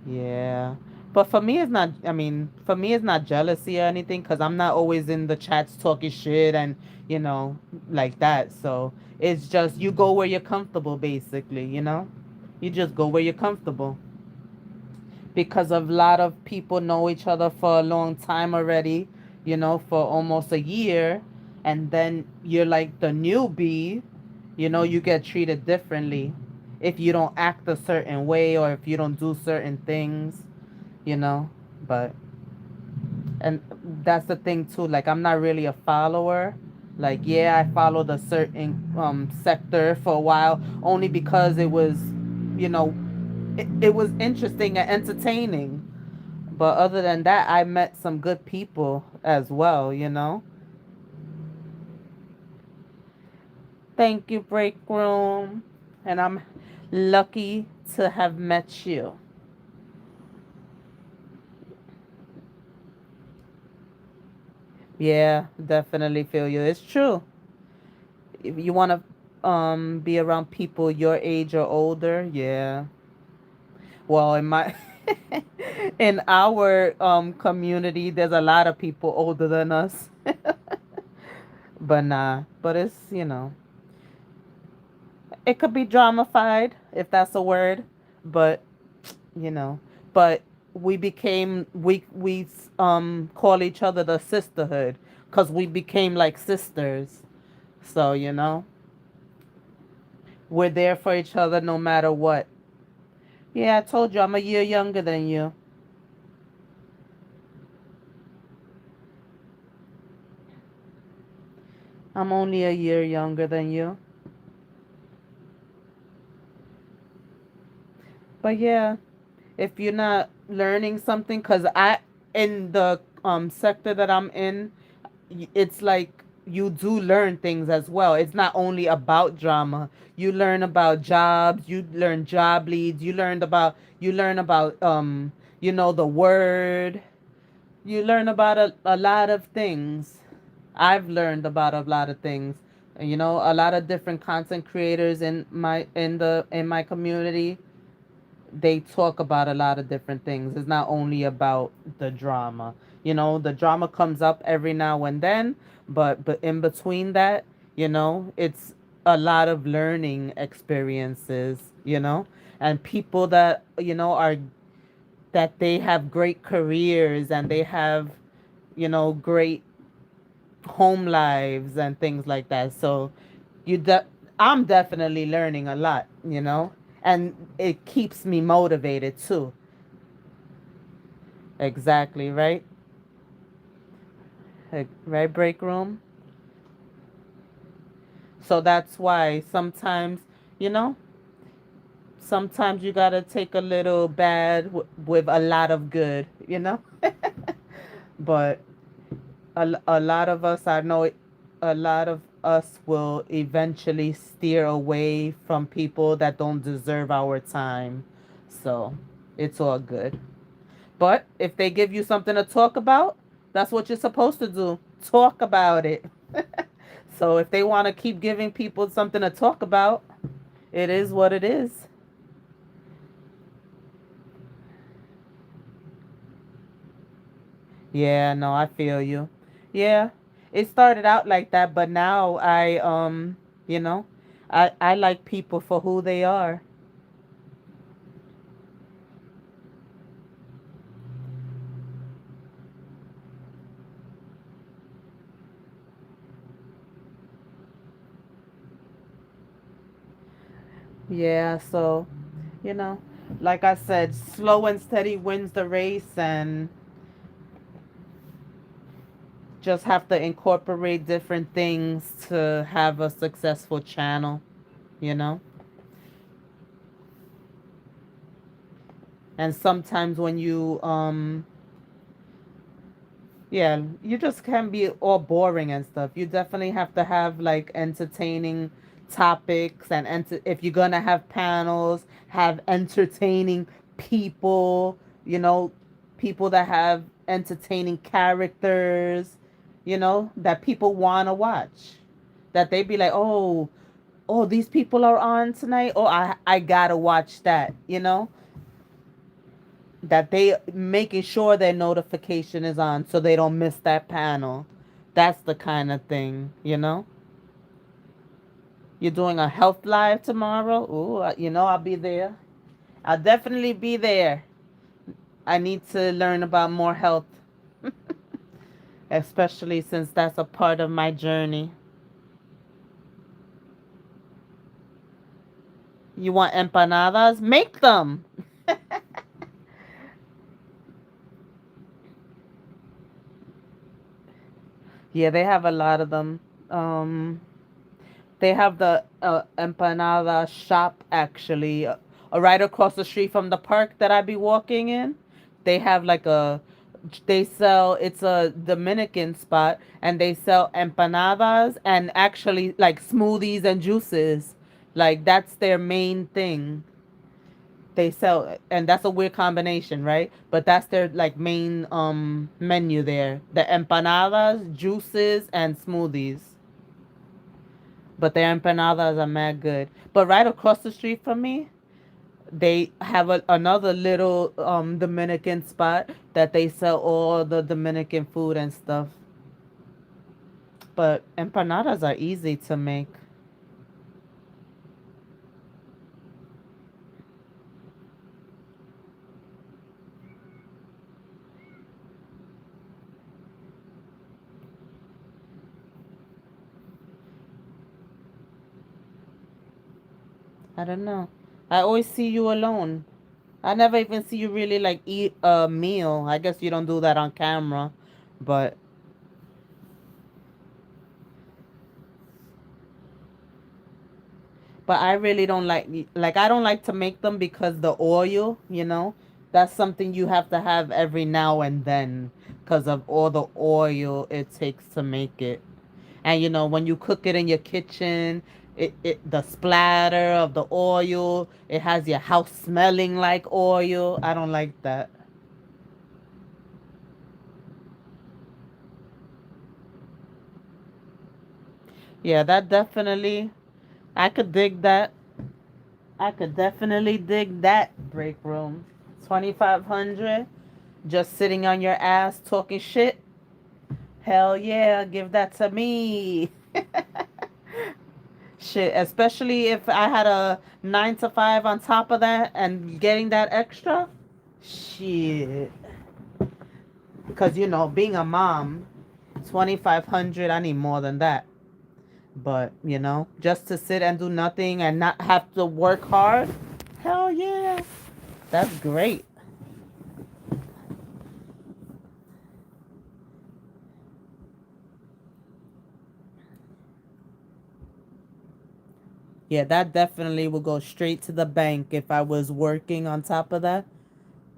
yeah. But for me, it's not, I mean, for me, it's not jealousy or anything because I'm not always in the chats talking shit and, you know, like that. So it's just you go where you're comfortable, basically. You just go where you're comfortable because a lot of people know each other for a long time already, for almost a year. And then you're like the newbie, you get treated differently if you don't act a certain way or if you don't do certain things, you know. But and that's the thing too, like I'm not really a follower. Like, yeah, I followed a certain sector for a while only because it was, you know, it was interesting and entertaining. But other than that, I met some good people as well. Thank you, Break Room. And I'm lucky to have met you. Yeah, definitely feel you. It's true. If you want to be around people your age or older, yeah. Well, in our community, there's a lot of people older than us. But nah, but it could be dramified if that's a word, but you know, but we call each other the sisterhood because we became like sisters. So we're there for each other no matter what. Yeah, I told you I'm a year younger than you. I'm only a year younger than you. But yeah, if you're not learning something, because in the sector that I'm in, it's like you do learn things as well. It's not only about drama. You learn about jobs, you learn job leads, you learn about the word. You learn about a lot of things. I've learned about a lot of things You know, a lot of different content creators in my community, they talk about a lot of different things. It's not only about the drama. You know, the drama comes up every now and then, but in between that, you know, it's a lot of learning experiences, you know, and people that, you know, are that they have great careers and they have, you know, great home lives and things like that. So you de- I'm definitely learning a lot, you know, and it keeps me motivated too. Exactly, right? Right, break room. So that's why sometimes, you know, sometimes you gotta take a little bad with a lot of good, you know. But a lot of us, I know, a lot of us will eventually steer away from people that don't deserve our time. So it's all good. But if they give you something to talk about, that's what you're supposed to do. Talk about it. So if they want to keep giving people something to talk about, it is what it is. Yeah, no, I feel you. Yeah. It started out like that, but now you know, I like people for who they are. Yeah, so, you know, like I said, slow and steady wins the race, and just have to incorporate different things to have a successful channel, you know? And sometimes when you yeah, you just can't be all boring and stuff. You definitely have to have like entertaining topics, and if you're gonna have panels, have entertaining people, you know, people that have entertaining characters, you know, that people wanna watch. That they be like, oh, these people are on tonight. Oh, I gotta watch that, you know? That they making sure their notification is on so they don't miss that panel. That's the kind of thing, you know. You're doing a health live tomorrow. Ooh, you know, I'll be there. I'll definitely be there. I need to learn about more health, especially since that's a part of my journey. You want empanadas? Make them. Yeah, they have a lot of them. Um, They have the empanada shop actually, right across the street from the park that I be walking in. They have like they sell, it's a Dominican spot, and they sell empanadas and actually like smoothies and juices. Like that's their main thing. They sell, and that's a weird combination, right? But that's their like main menu there. The empanadas, juices, and smoothies. But their empanadas are mad good. But right across the street from me, they have another little Dominican spot that they sell all the Dominican food and stuff. But empanadas are easy to make. I don't know. I always see you alone. I never even see you really like eat a meal. I guess you don't do that on camera, but I really don't like I don't like to make them because the oil, you know, that's something you have to have every now and then because of all the oil it takes to make it. And you know, when you cook it in your kitchen, it the splatter of the oil, it has your house smelling like oil. I don't like that. Yeah, that definitely. I could dig that. I could definitely dig that break room. 2,500. Just sitting on your ass talking shit. Hell yeah, give that to me. Shit, especially if I had a 9 to 5 on top of that and getting that extra. Shit. Because, being a mom, 2,500, I need more than that. But, just to sit and do nothing and not have to work hard, hell yeah. That's great. Yeah, that definitely would go straight to the bank if I was working on top of that.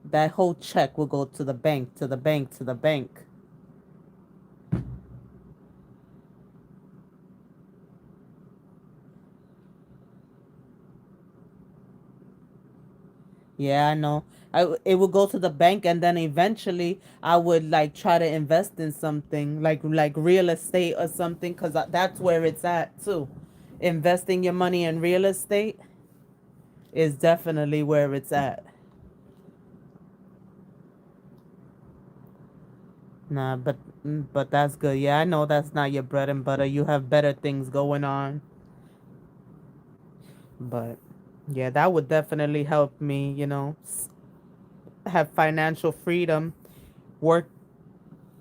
That whole check will go to the bank, to the bank, to the bank. Yeah, I know. It would go to the bank, and then eventually I would like try to invest in something like real estate or something, cuz that's where it's at too. Investing your money in real estate is definitely where it's at. Nah, but that's good. Yeah, I know that's not your bread and butter. You have better things going on. But yeah, that would definitely help me, have financial freedom, work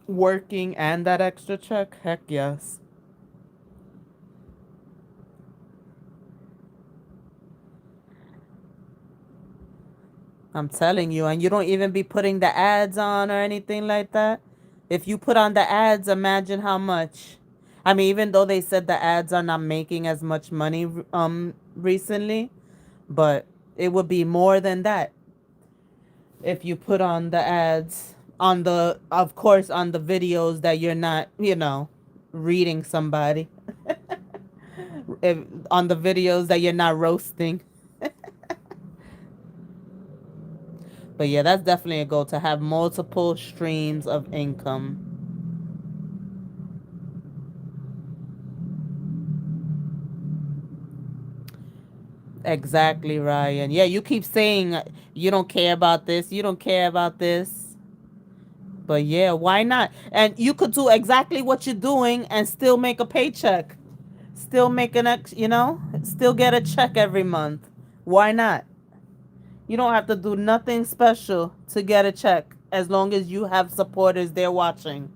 working and that extra check. Heck yes. I'm telling you, and you don't even be putting the ads on or anything like that. If you put on the ads, imagine how much. I mean, even though they said the ads are not making as much money recently, but it would be more than that if you put on the ads on the of course on the videos that you're not, reading somebody. If, on the videos that you're not roasting. But yeah, that's definitely a goal to have multiple streams of income. Exactly, Ryan. Yeah, you keep saying you don't care about this, you don't care about this. But yeah, why not? And you could do exactly what you're doing and still make a paycheck. Still make still get a check every month. Why not? You don't have to do nothing special to get a check as long as you have supporters there watching.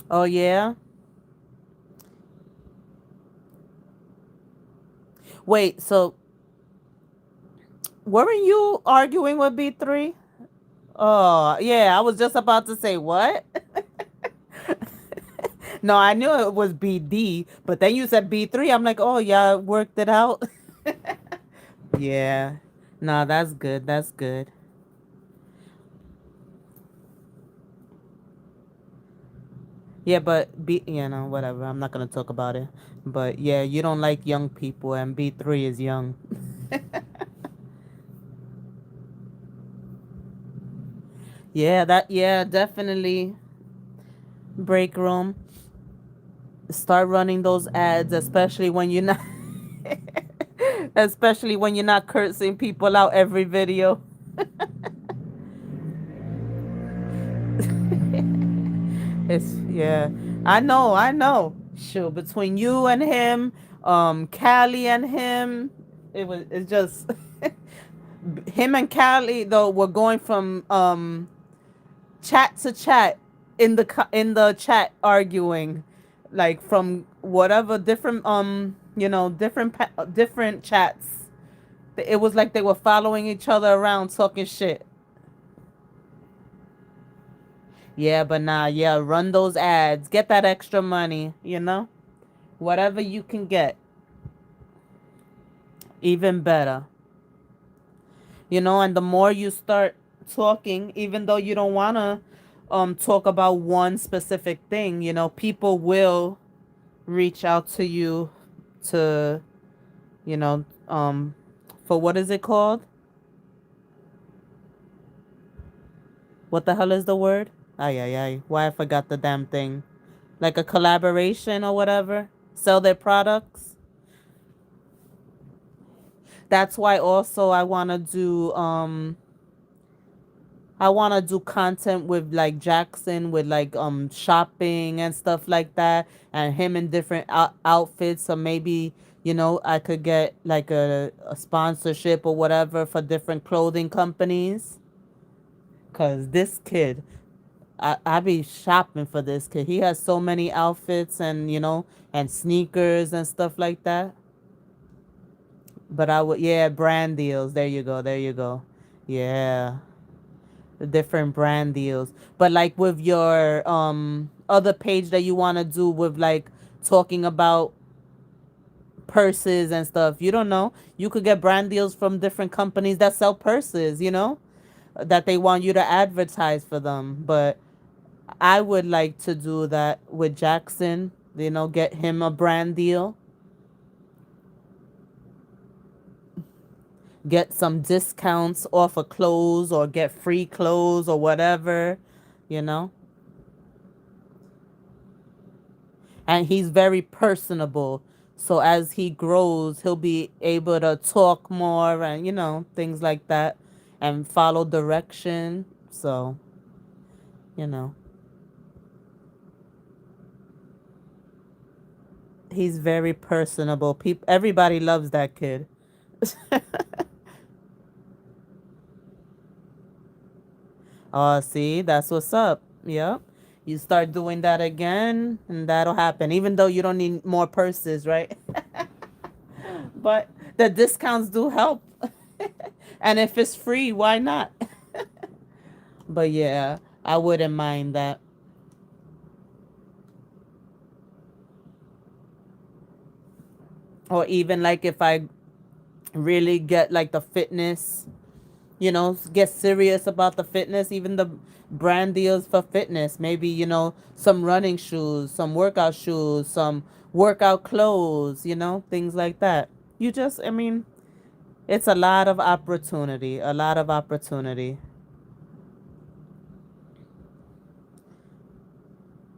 Oh yeah? Wait, so weren't you arguing with B3? Oh, yeah, I was just about to say what? No, I knew it was BD, but then you said B3. I'm like, oh, yeah, worked it out. Yeah. No, that's good. That's good. Yeah, but whatever. I'm not going to talk about it. But yeah, you don't like young people, and B3 is young. Yeah, definitely. Break room. Start running those ads, especially when you're not. Especially when you're not cursing people out every video. It's yeah. I know. Sure, between you and him, Callie and him, it's just him and Callie though were going from chat to chat in the chat arguing, like from whatever different different chats. It was like they were following each other around talking shit. Yeah, but nah, yeah, run those ads. Get that extra money, Whatever you can get, even better. And the more you start talking, even though you don't want to talk about one specific thing, people will reach out to you to, you know, for what is it called? What the hell is the word? Ay, ay, ay. Why I forgot the damn thing. Like a collaboration or whatever. Sell their products. That's why also I want to do content with like Jackson with like shopping and stuff like that, and him in different outfits. So maybe, I could get like a sponsorship or whatever for different clothing companies. Cause this kid, I be shopping for this kid. He has so many outfits and and sneakers and stuff like that. But I would, yeah, brand deals. There you go. There you go. Yeah, the different brand deals. But like with your other page that you want to do with like talking about purses and stuff, you don't know. You could get brand deals from different companies that sell purses, that they want you to advertise for them. But I would like to do that with Jackson, get him a brand deal, get some discounts off of clothes or get free clothes or whatever, you know. And he's very personable. So as he grows, he'll be able to talk more and, things like that and follow direction. So, you know, he's very personable. Everybody loves that kid. Oh, see, that's what's up. Yep. You start doing that again, and that'll happen. Even though you don't need more purses, right? But the discounts do help. And if it's free, why not? But yeah, I wouldn't mind that. Or even like if I really get like the fitness, get serious about the fitness, even the brand deals for fitness. Maybe, some running shoes, some workout shoes, some workout clothes, things like that. I mean, it's a lot of opportunity, a lot of opportunity.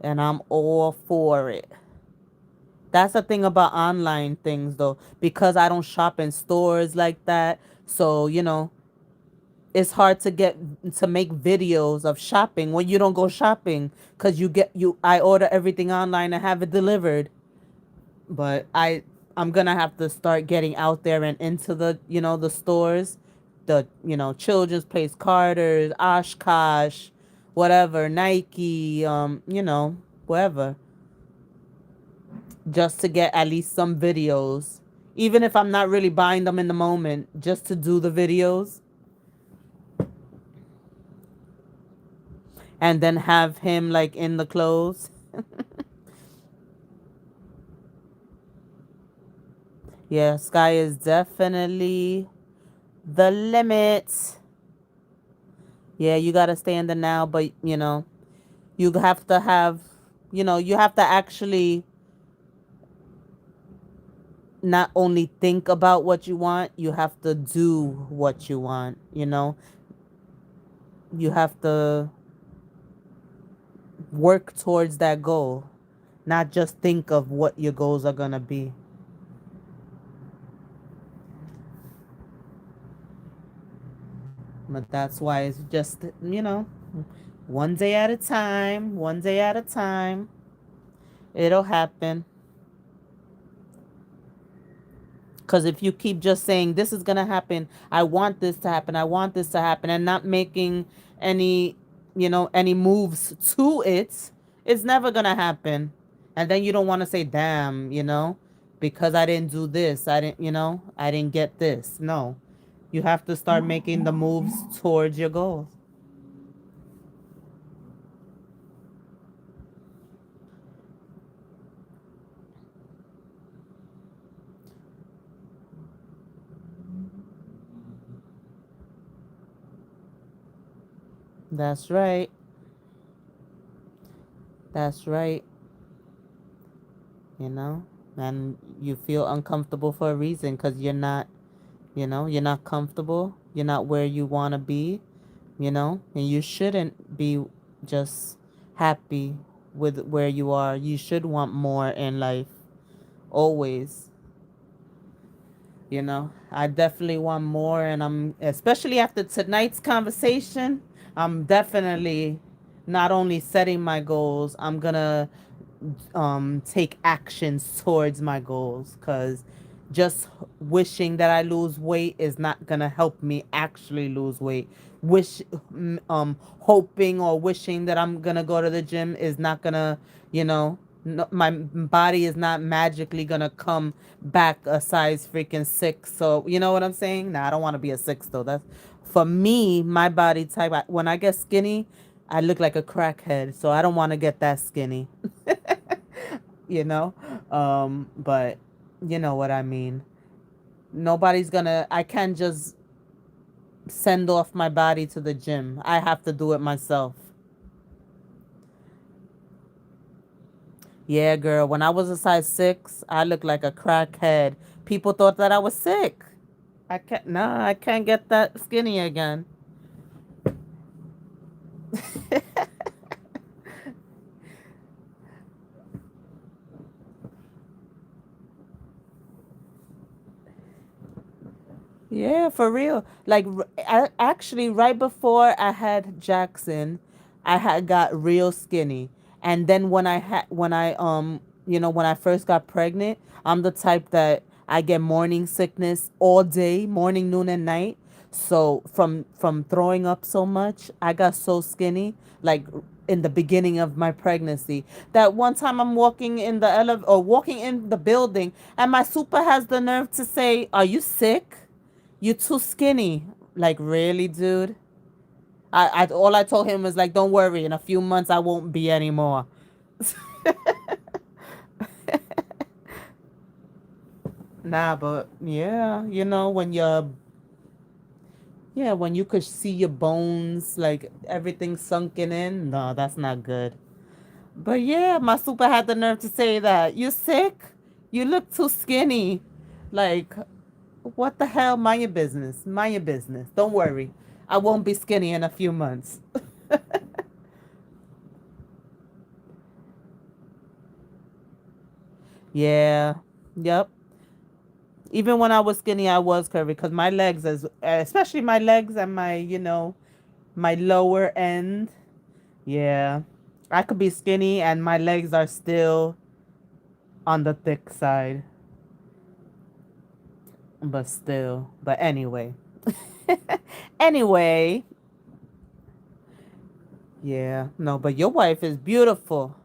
And I'm all for it. That's the thing about online things though, because I don't shop in stores like that. So, it's hard to make videos of shopping when you don't go shopping because I order everything online and have it delivered. But I'm gonna have to start getting out there and into the stores, the Children's Place, Carter's, Oshkosh, whatever, Nike, whatever, just to get at least some videos, even if I'm not really buying them in the moment, just to do the videos and then have him like in the clothes. Yeah, sky is definitely the limit. Yeah, you got to stay in the now, but you have to have, you have to actually not only think about what you want, you have to do what you want, You have to work towards that goal, not just think of what your goals are going to be. But that's why it's just, one day at a time, one day at a time. It'll happen. Because if you keep just saying, this is going to happen, I want this to happen, I want this to happen, and not making any, any moves to it, it's never going to happen. And then you don't want to say, damn, because I didn't do this, I didn't get this. No, you have to start making the moves towards your goals. That's right. That's right. you know, and you feel uncomfortable for a reason because you're not, you're not comfortable. You're not where you want to be, and you shouldn't be just happy with where you are. You should want more in life, always. I definitely want more, and I'm especially after tonight's conversation. I'm definitely not only setting my goals, I'm gonna take actions towards my goals, because just wishing that I lose weight is not gonna help me actually lose weight. Hoping or wishing that I'm gonna go to the gym is not gonna, no, my body is not magically gonna come back a size freaking 6. So you know what I'm saying? Nah, I don't want to be a 6 though. That's for me, my body type. When I get skinny, I look like a crackhead. So I don't want to get that skinny. you know but you know what I mean. Nobody's gonna I can't just send off my body to the gym. I have to do it myself. Yeah, girl, when I was a size 6, I looked like a crackhead. People thought that I was sick. I can't get that skinny again. Yeah, for real. Like, actually, right before I had Jackson, I had got real skinny, and then when I first got pregnant, I'm the type that I get morning sickness all day, morning, noon, and night. So from throwing up so much, I got so skinny. Like in the beginning of my pregnancy, that one time I'm walking in the elevator or walking in the building, and my super has the nerve to say, "Are you sick? You too skinny." Like, really, dude? I all I told him was like, don't worry, in a few months I won't be anymore. Nah, but yeah, when you could see your bones, like everything sunken in, no, that's not good. But yeah, my super had the nerve to say that. You sick? You look too skinny. Like, what the hell? Mind your business. Mind your business. Don't worry. I won't be skinny in a few months. Yeah. Yep. Even when I was skinny, I was curvy because my legs, especially my legs and my lower end. Yeah. I could be skinny and my legs are still on the thick side, but still. But anyway. Anyway. Yeah. No, but your wife is beautiful.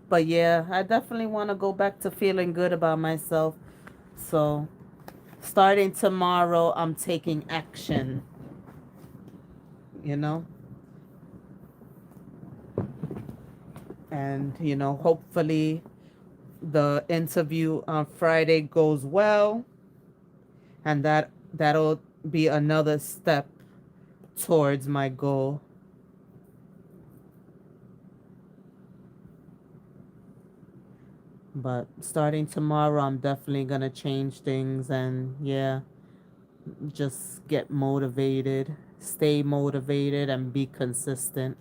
But yeah, I definitely want to go back to feeling good about myself. So, starting tomorrow, I'm taking action, you know? And, hopefully the interview on Friday goes well, and that'll be another step towards my goal. But starting tomorrow, I'm definitely going to change things, and yeah, just get motivated, stay motivated, and be consistent,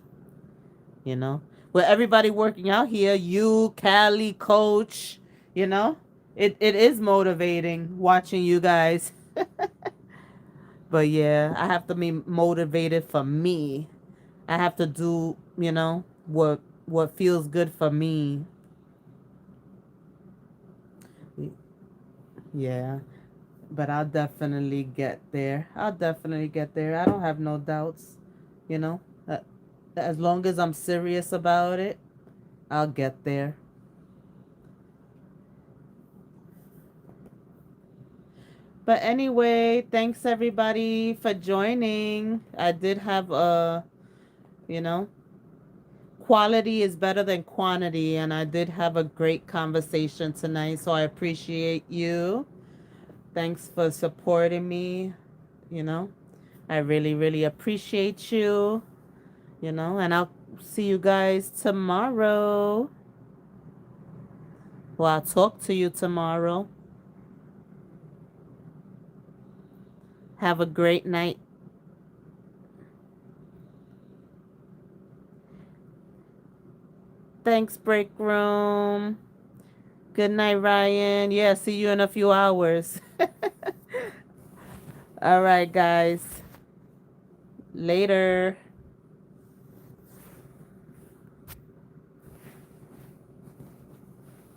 you know? With everybody working out here, you, Callie, Coach, you know? It is motivating watching you guys. But yeah, I have to be motivated for me. I have to do, what feels good for me. Yeah. But I'll definitely get there. I'll definitely get there. I don't have no doubts, you know. Uh, As long as I'm serious about it, I'll get there. But anyway, thanks everybody for joining. I did have you know, quality is better than quantity, and I did have a great conversation tonight, so I appreciate you. Thanks for supporting me. You know, I really, really appreciate you. And I'll see you guys tomorrow. Well, I'll talk to you tomorrow. Have a great night. Thanks, break room. Good night, Ryan. Yeah, see you in a few hours. All right, guys. Later.